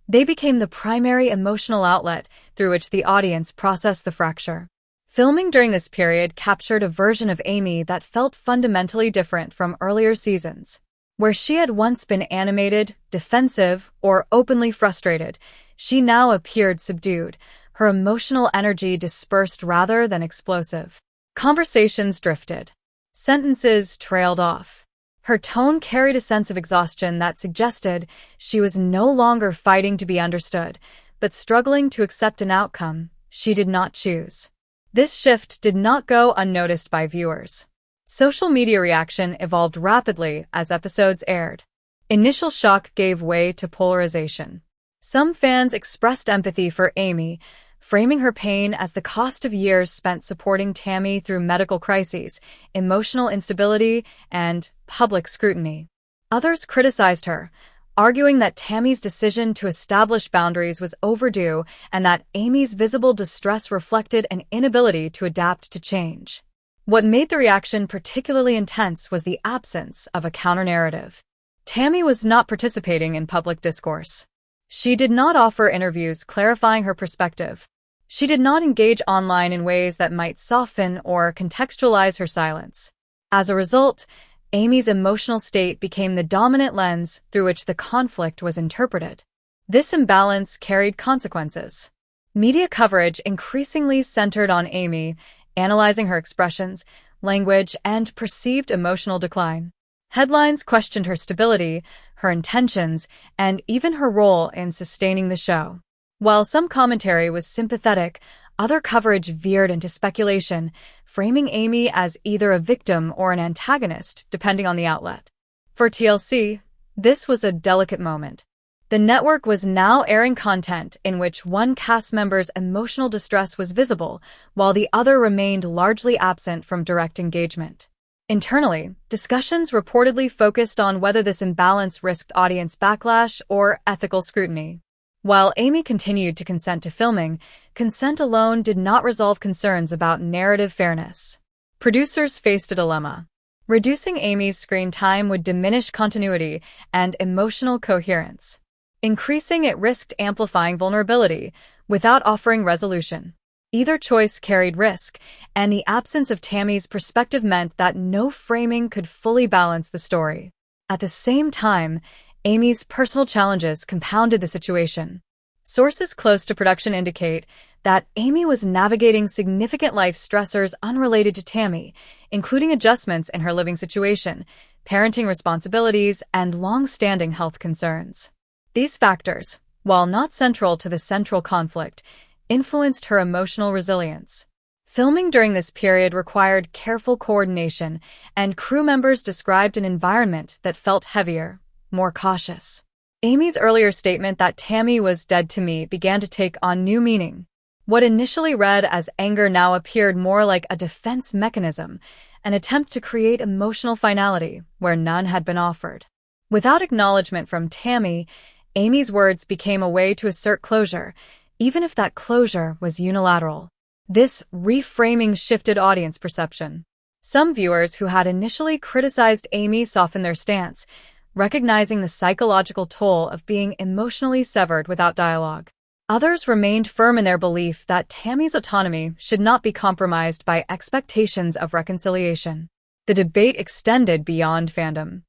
They became the primary emotional outlet through which the audience processed the fracture. Filming during this period captured a version of Amy that felt fundamentally different from earlier seasons. Where she had once been animated, defensive, or openly frustrated, she now appeared subdued, her emotional energy dispersed rather than explosive. Conversations drifted. Sentences trailed off. Her tone carried a sense of exhaustion that suggested she was no longer fighting to be understood, but struggling to accept an outcome she did not choose. This shift did not go unnoticed by viewers. Social media reaction evolved rapidly as episodes aired. Initial shock gave way to polarization. Some fans expressed empathy for Amy, framing her pain as the cost of years spent supporting Tammy through medical crises, emotional instability, and public scrutiny. Others criticized her, arguing that Tammy's decision to establish boundaries was overdue and that Amy's visible distress reflected an inability to adapt to change. What made the reaction particularly intense was the absence of a counter-narrative. Tammy was not participating in public discourse. She did not offer interviews clarifying her perspective. She did not engage online in ways that might soften or contextualize her silence. As a result, Amy's emotional state became the dominant lens through which the conflict was interpreted. This imbalance carried consequences. Media coverage increasingly centered on Amy, analyzing her expressions, language, and perceived emotional decline. Headlines questioned her stability, her intentions, and even her role in sustaining the show. While some commentary was sympathetic, other coverage veered into speculation, framing Amy as either a victim or an antagonist, depending on the outlet. For TLC, this was a delicate moment. The network was now airing content in which one cast member's emotional distress was visible, while the other remained largely absent from direct engagement. Internally, discussions reportedly focused on whether this imbalance risked audience backlash or ethical scrutiny. While Amy continued to consent to filming, consent alone did not resolve concerns about narrative fairness. Producers faced a dilemma. Reducing Amy's screen time would diminish continuity and emotional coherence. Increasing it risked amplifying vulnerability without offering resolution. Either choice carried risk, and the absence of Tammy's perspective meant that no framing could fully balance the story. At the same time, Amy's personal challenges compounded the situation. Sources close to production indicate that Amy was navigating significant life stressors unrelated to Tammy, including adjustments in her living situation, parenting responsibilities, and long-standing health concerns. These factors, while not central to the central conflict, influenced her emotional resilience. Filming during this period required careful coordination, and crew members described an environment that felt heavier, more cautious. Amy's earlier statement that Tammy was dead to me began to take on new meaning. What initially read as anger now appeared more like a defense mechanism, an attempt to create emotional finality where none had been offered. Without acknowledgement from Tammy, Amy's words became a way to assert closure, even if that closure was unilateral. This reframing shifted audience perception. Some viewers who had initially criticized Amy softened their stance, recognizing the psychological toll of being emotionally severed without dialogue. Others remained firm in their belief that Tammy's autonomy should not be compromised by expectations of reconciliation. The debate extended beyond fandom.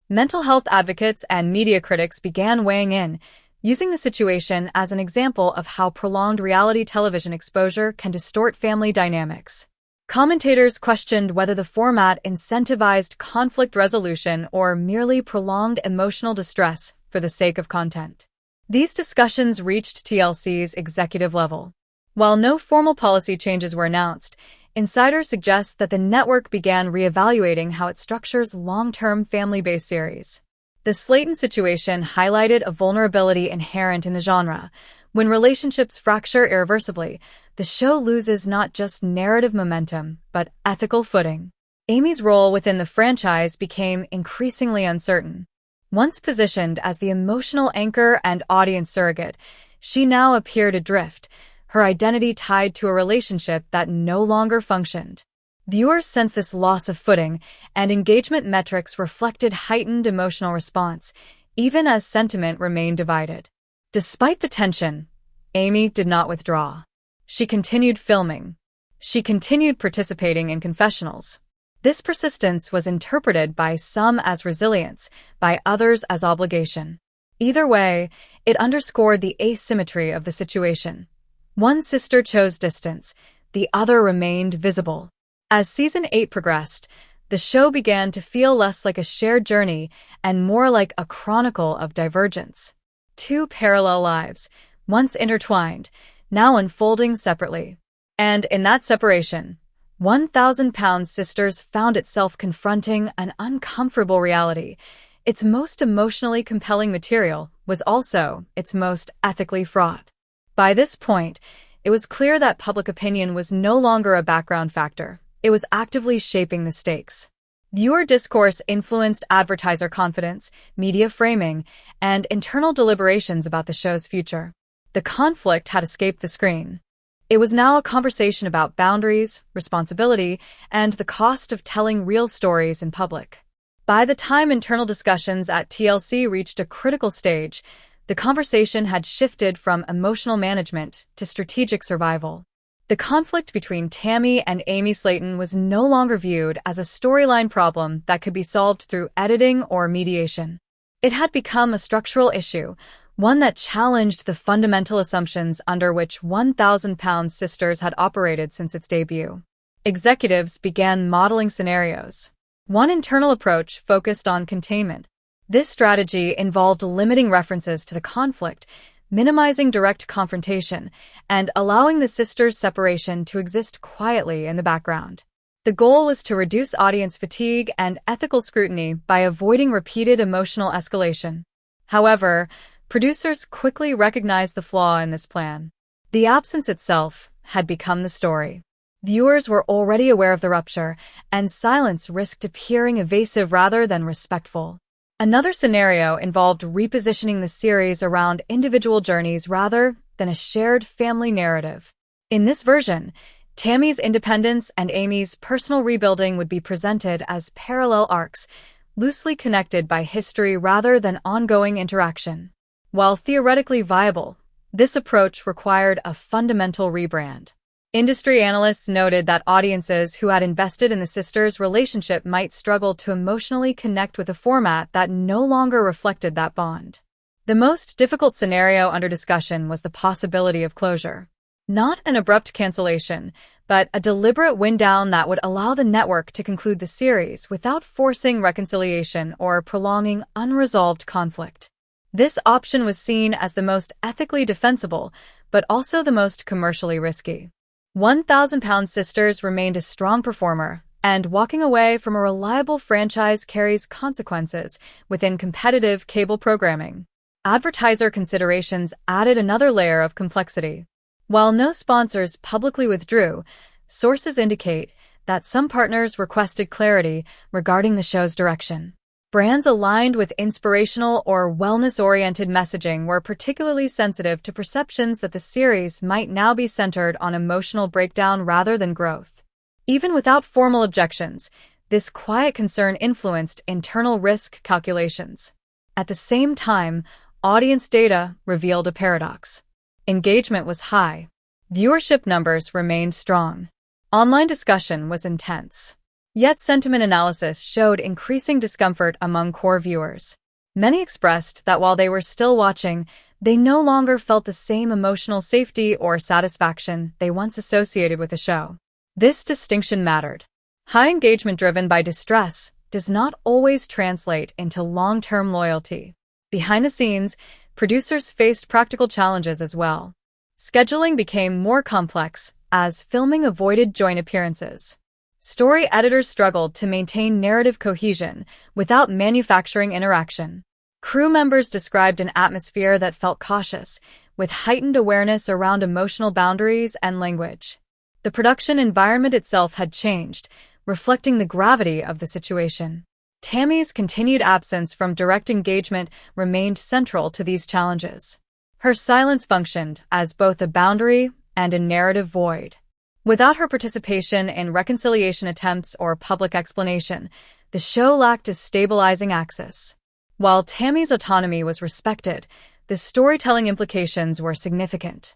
Mental health advocates and media critics began weighing in, using the situation as an example of how prolonged reality television exposure can distort family dynamics. Commentators questioned whether the format incentivized conflict resolution or merely prolonged emotional distress for the sake of content. These discussions reached TLC's executive level. While no formal policy changes were announced, insiders suggest that the network began reevaluating how it structures long-term family-based series. The Sllayton situation highlighted a vulnerability inherent in the genre. When relationships fracture irreversibly, the show loses not just narrative momentum, but ethical footing. Amy's role within the franchise became increasingly uncertain. Once positioned as the emotional anchor and audience surrogate, she now appeared adrift, her identity tied to a relationship that no longer functioned. Viewers sensed this loss of footing, and engagement metrics reflected heightened emotional response, even as sentiment remained divided. Despite the tension, Amy did not withdraw. She continued filming. She continued participating in confessionals. This persistence was interpreted by some as resilience, by others as obligation. Either way, it underscored the asymmetry of the situation. One sister chose distance, the other remained visible. As Season 8 progressed, the show began to feel less like a shared journey and more like a chronicle of divergence. Two parallel lives, once intertwined, now unfolding separately. And in that separation, 1,000-Pound Sisters found itself confronting an uncomfortable reality. Its most emotionally compelling material was also its most ethically fraught. By this point, it was clear that public opinion was no longer a background factor. It was actively shaping the stakes. Viewer discourse influenced advertiser confidence, media framing, and internal deliberations about the show's future. The conflict had escaped the screen. It was now a conversation about boundaries, responsibility, and the cost of telling real stories in public. By the time internal discussions at TLC reached a critical stage, the conversation had shifted from emotional management to strategic survival. The conflict between Tammy and Amy Sllayton was no longer viewed as a storyline problem that could be solved through editing or mediation. It had become a structural issue, one that challenged the fundamental assumptions under which 1,000-Pound Sisters had operated since its debut. Executives began modeling scenarios. One internal approach focused on containment. This strategy involved limiting references to the conflict, minimizing direct confrontation, and allowing the sisters' separation to exist quietly in the background. The goal was to reduce audience fatigue and ethical scrutiny by avoiding repeated emotional escalation. However, producers quickly recognized the flaw in this plan. The absence itself had become the story. Viewers were already aware of the rupture, and silence risked appearing evasive rather than respectful. Another scenario involved repositioning the series around individual journeys rather than a shared family narrative. In this version, Tammy's independence and Amy's personal rebuilding would be presented as parallel arcs, loosely connected by history rather than ongoing interaction. While theoretically viable, this approach required a fundamental rebrand. Industry analysts noted that audiences who had invested in the sisters' relationship might struggle to emotionally connect with a format that no longer reflected that bond. The most difficult scenario under discussion was the possibility of closure. Not an abrupt cancellation, but a deliberate wind-down that would allow the network to conclude the series without forcing reconciliation or prolonging unresolved conflict. This option was seen as the most ethically defensible, but also the most commercially risky. 1,000-Pound Sisters remained a strong performer, and walking away from a reliable franchise carries consequences within competitive cable programming. Advertiser considerations added another layer of complexity. While no sponsors publicly withdrew, sources indicate that some partners requested clarity regarding the show's direction. Brands aligned with inspirational or wellness-oriented messaging were particularly sensitive to perceptions that the series might now be centered on emotional breakdown rather than growth. Even without formal objections, this quiet concern influenced internal risk calculations. At the same time, audience data revealed a paradox. Engagement was high. Viewership numbers remained strong. Online discussion was intense. Yet sentiment analysis showed increasing discomfort among core viewers. Many expressed that while they were still watching, they no longer felt the same emotional safety or satisfaction they once associated with the show. This distinction mattered. High engagement driven by distress does not always translate into long-term loyalty. Behind the scenes, producers faced practical challenges as well. Scheduling became more complex as filming avoided joint appearances. Story editors struggled to maintain narrative cohesion without manufacturing interaction. Crew members described an atmosphere that felt cautious, with heightened awareness around emotional boundaries and language. The production environment itself had changed, reflecting the gravity of the situation. Tammy's continued absence from direct engagement remained central to these challenges. Her silence functioned as both a boundary and a narrative void. Without her participation in reconciliation attempts or public explanation, the show lacked a stabilizing axis. While Tammy's autonomy was respected, the storytelling implications were significant.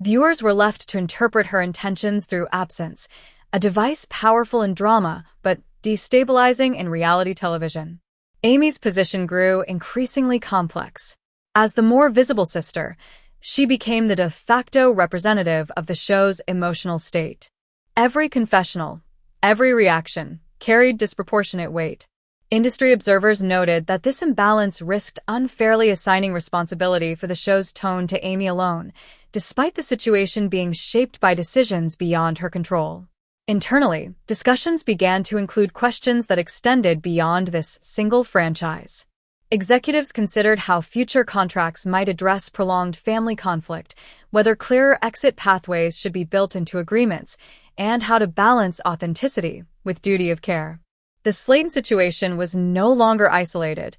Viewers were left to interpret her intentions through absence, a device powerful in drama but destabilizing in reality television. Amy's position grew increasingly complex. As the more visible sister, she became the de facto representative of the show's emotional state. Every confessional, every reaction, carried disproportionate weight. Industry observers noted that this imbalance risked unfairly assigning responsibility for the show's tone to Amy alone, despite the situation being shaped by decisions beyond her control. Internally, discussions began to include questions that extended beyond this single franchise. Executives considered how future contracts might address prolonged family conflict, whether clearer exit pathways should be built into agreements, and how to balance authenticity with duty of care. The Sllayton situation was no longer isolated.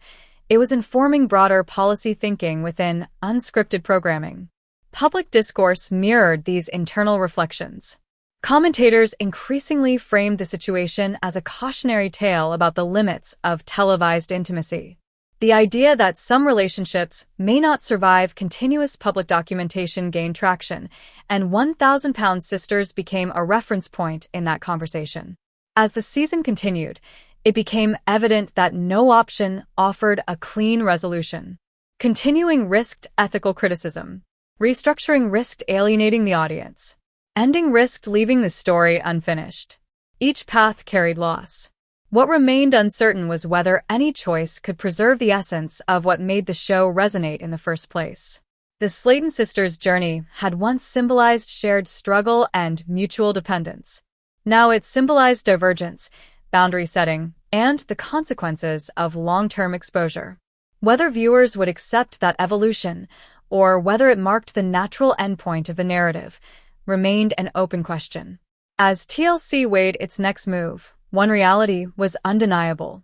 It was informing broader policy thinking within unscripted programming. Public discourse mirrored these internal reflections. Commentators increasingly framed the situation as a cautionary tale about the limits of televised intimacy. The idea that some relationships may not survive continuous public documentation gained traction, and 1,000-Pound Sisters became a reference point in that conversation. As the season continued, it became evident that no option offered a clean resolution. Continuing risked ethical criticism. Restructuring risked alienating the audience. Ending risked leaving the story unfinished. Each path carried loss. What remained uncertain was whether any choice could preserve the essence of what made the show resonate in the first place. The Sllayton sisters' journey had once symbolized shared struggle and mutual dependence. Now it symbolized divergence, boundary setting, and the consequences of long-term exposure. Whether viewers would accept that evolution, or whether it marked the natural endpoint of the narrative, remained an open question. As TLC weighed its next move, one reality was undeniable.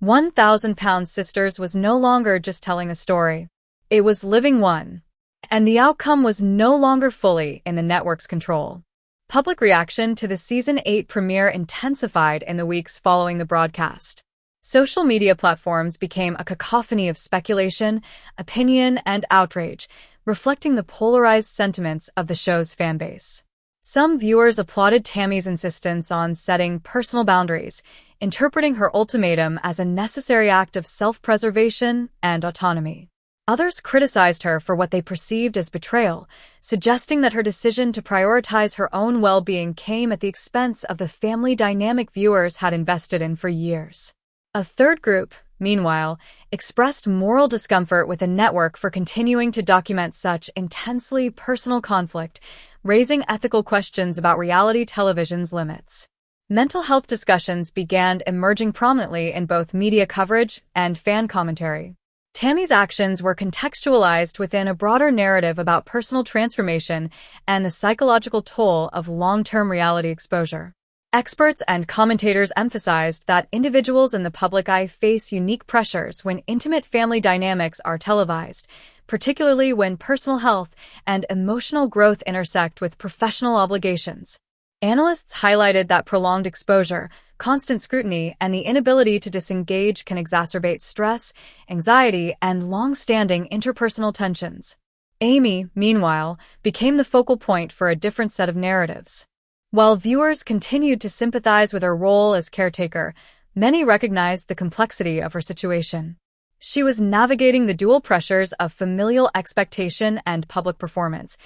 1,000-Pound Sisters was no longer just telling a story. It was living one. And the outcome was no longer fully in the network's control. Public reaction to the Season 8 premiere intensified in the weeks following the broadcast. Social media platforms became a cacophony of speculation, opinion, and outrage, reflecting the polarized sentiments of the show's fanbase. Some viewers applauded Tammy's insistence on setting personal boundaries, interpreting her ultimatum as a necessary act of self-preservation and autonomy. Others criticized her for what they perceived as betrayal, suggesting that her decision to prioritize her own well-being came at the expense of the family dynamic viewers had invested in for years. A third group, meanwhile, expressed moral discomfort with the network for continuing to document such intensely personal conflict, raising ethical questions about reality television's limits. Mental health discussions began emerging prominently in both media coverage and fan commentary. Tammy's actions were contextualized within a broader narrative about personal transformation and the psychological toll of long-term reality exposure. Experts and commentators emphasized that individuals in the public eye face unique pressures when intimate family dynamics are televised, particularly when personal health and emotional growth intersect with professional obligations. Analysts highlighted that prolonged exposure, constant scrutiny, and the inability to disengage can exacerbate stress, anxiety, and long-standing interpersonal tensions. Amy, meanwhile, became the focal point for a different set of narratives. While viewers continued to sympathize with her role as caretaker, many recognized the complexity of her situation. She was navigating the dual pressures of familial expectation and public performance,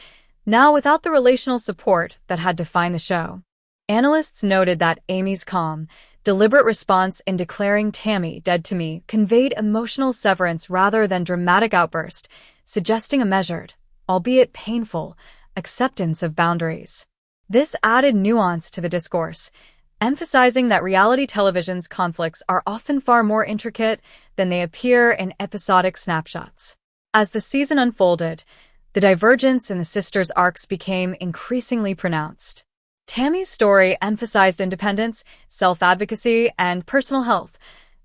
now without the relational support that had defined the show. Analysts noted that Amy's calm, deliberate response in declaring Tammy dead to me conveyed emotional severance rather than dramatic outburst, suggesting a measured, albeit painful, acceptance of boundaries. This added nuance to the discourse, emphasizing that reality television's conflicts are often far more intricate than they appear in episodic snapshots. As the season unfolded, the divergence in the sisters' arcs became increasingly pronounced. Tammy's story emphasized independence, self-advocacy, and personal health,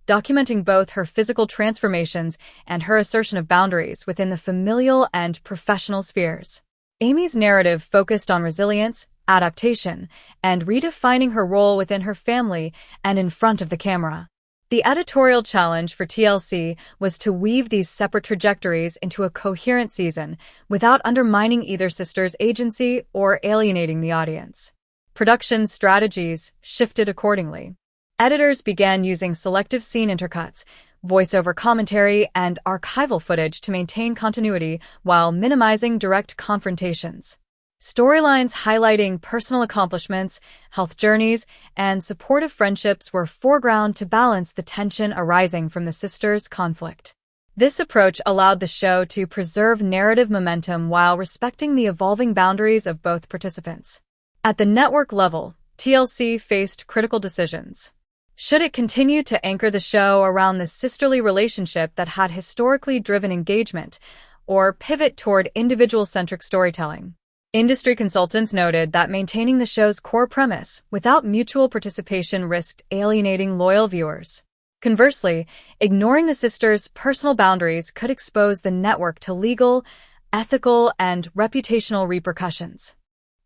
documenting both her physical transformations and her assertion of boundaries within the familial and professional spheres. Amy's narrative focused on resilience, adaptation, and redefining her role within her family and in front of the camera. The editorial challenge for TLC was to weave these separate trajectories into a coherent season without undermining either sister's agency or alienating the audience. Production strategies shifted accordingly. Editors began using selective scene intercuts, voiceover commentary, and archival footage to maintain continuity while minimizing direct confrontations. Storylines highlighting personal accomplishments, health journeys, and supportive friendships were foreground to balance the tension arising from the sisters' conflict. This approach allowed the show to preserve narrative momentum while respecting the evolving boundaries of both participants. At the network level, TLC faced critical decisions. Should it continue to anchor the show around the sisterly relationship that had historically driven engagement, or pivot toward individual-centric storytelling? Industry consultants noted that maintaining the show's core premise without mutual participation risked alienating loyal viewers. Conversely, ignoring the sisters' personal boundaries could expose the network to legal, ethical, and reputational repercussions.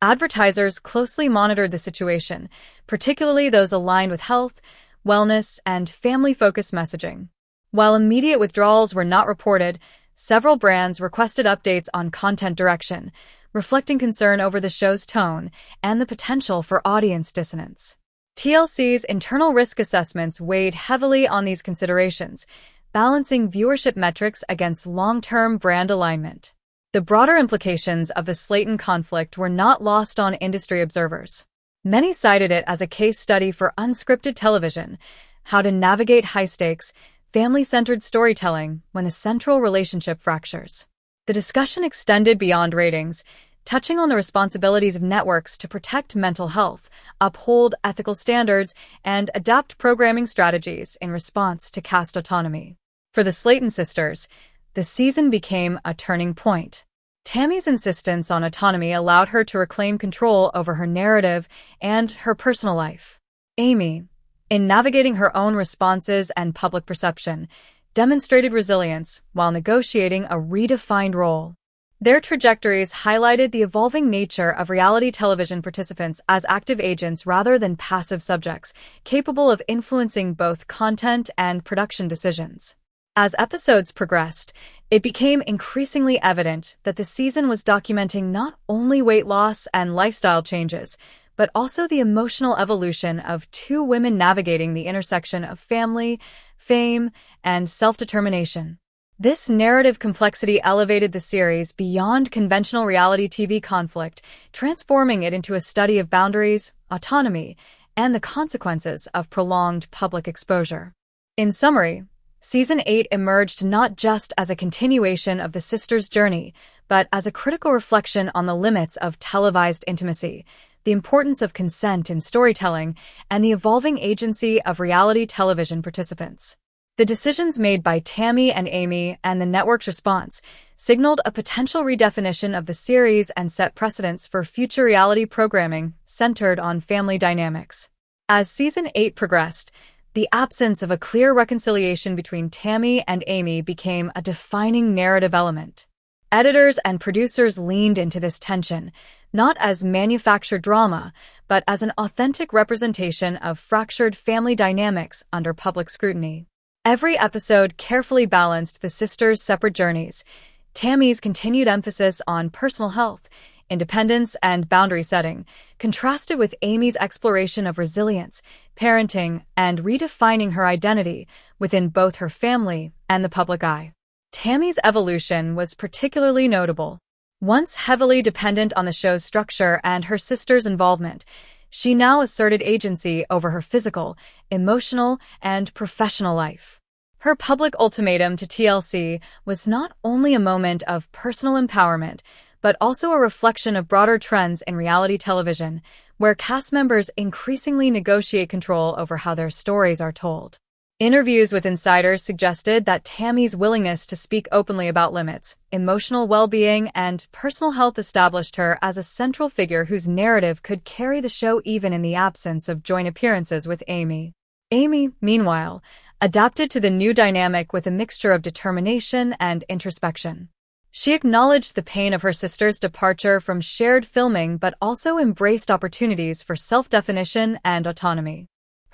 Advertisers closely monitored the situation, particularly those aligned with health, wellness, and family-focused messaging. While immediate withdrawals were not reported, several brands requested updates on content direction, reflecting concern over the show's tone and the potential for audience dissonance. TLC's internal risk assessments weighed heavily on these considerations, balancing viewership metrics against long-term brand alignment. The broader implications of the Sllayton conflict were not lost on industry observers. Many cited it as a case study for unscripted television, how to navigate high-stakes, family-centered storytelling when the central relationship fractures. The discussion extended beyond ratings, touching on the responsibilities of networks to protect mental health, uphold ethical standards, and adapt programming strategies in response to cast autonomy. For the Sllayton sisters, the season became a turning point. Tammy's insistence on autonomy allowed her to reclaim control over her narrative and her personal life. Amy, in navigating her own responses and public perception, demonstrated resilience while negotiating a redefined role. Their trajectories highlighted the evolving nature of reality television participants as active agents rather than passive subjects, capable of influencing both content and production decisions. As episodes progressed, it became increasingly evident that the season was documenting not only weight loss and lifestyle changes, but also the emotional evolution of two women navigating the intersection of family, fame, and self-determination. This narrative complexity elevated the series beyond conventional reality TV conflict, transforming it into a study of boundaries, autonomy, and the consequences of prolonged public exposure. In summary, Season 8 emerged not just as a continuation of the sisters' journey, but as a critical reflection on the limits of televised intimacy, the importance of consent in storytelling, and the evolving agency of reality television participants. The decisions made by Tammy and Amy and the network's response signaled a potential redefinition of the series and set precedents for future reality programming centered on family dynamics. As Season 8 progressed, the absence of a clear reconciliation between Tammy and Amy became a defining narrative element. Editors and producers leaned into this tension, not as manufactured drama, but as an authentic representation of fractured family dynamics under public scrutiny. Every episode carefully balanced the sisters' separate journeys, Tammy's continued emphasis on personal health, independence, and boundary setting, contrasted with Amy's exploration of resilience, parenting, and redefining her identity within both her family and the public eye. Tammy's evolution was particularly notable. Once heavily dependent on the show's structure and her sister's involvement, she now asserted agency over her physical, emotional, and professional life. Her public ultimatum to TLC was not only a moment of personal empowerment, but also a reflection of broader trends in reality television, where cast members increasingly negotiate control over how their stories are told. Interviews with insiders suggested that Tammy's willingness to speak openly about limits, emotional well-being, and personal health established her as a central figure whose narrative could carry the show even in the absence of joint appearances with Amy. Amy, meanwhile, adapted to the new dynamic with a mixture of determination and introspection. She acknowledged the pain of her sister's departure from shared filming but also embraced opportunities for self-definition and autonomy.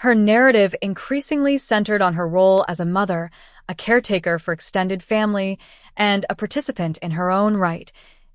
Her narrative increasingly centered on her role as a mother, a caretaker for extended family, and a participant in her own right,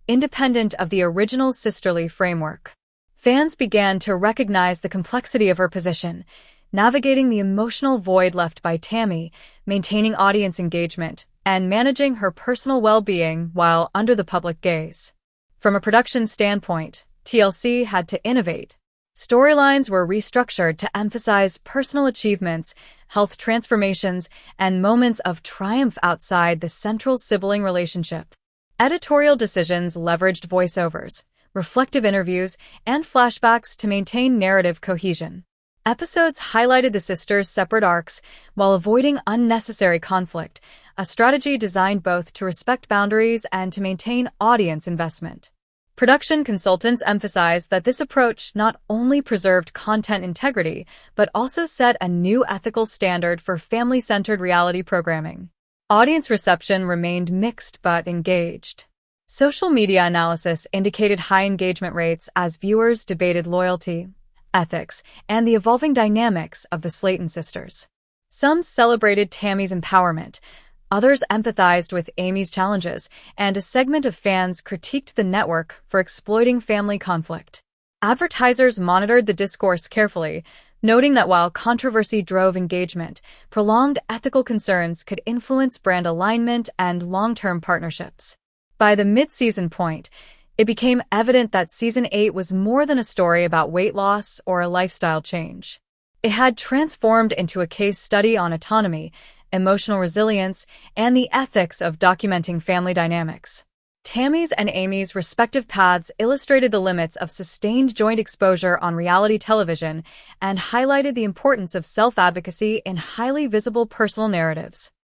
independent of the original sisterly framework. Fans began to recognize the complexity of her position, navigating the emotional void left by Tammy, maintaining audience engagement, and managing her personal well-being while under the public gaze. From a production standpoint, TLC had to innovate. Storylines were restructured to emphasize personal achievements, health transformations, and moments of triumph outside the central sibling relationship. Editorial decisions leveraged voiceovers, reflective interviews, and flashbacks to maintain narrative cohesion. Episodes highlighted the sisters' separate arcs while avoiding unnecessary conflict, a strategy designed both to respect boundaries and to maintain audience investment. Production consultants emphasized that this approach not only preserved content integrity, but also set a new ethical standard for family-centered reality programming. Audience reception remained mixed but engaged. Social media analysis indicated high engagement rates as viewers debated loyalty, ethics, and the evolving dynamics of the Sllayton sisters. Some celebrated Tammy's empowerment, others empathized with Amy's challenges, and a segment of fans critiqued the network for exploiting family conflict. Advertisers monitored the discourse carefully, noting that while controversy drove engagement, prolonged ethical concerns could influence brand alignment and long-term partnerships. By the mid-season point, it became evident that Season 8 was more than a story about weight loss or a lifestyle change. It had transformed into a case study on autonomy, emotional resilience, and the ethics of documenting family dynamics. Tammy's and Amy's respective paths illustrated the limits of sustained joint exposure on reality television and highlighted the importance of self-advocacy in highly visible personal narratives.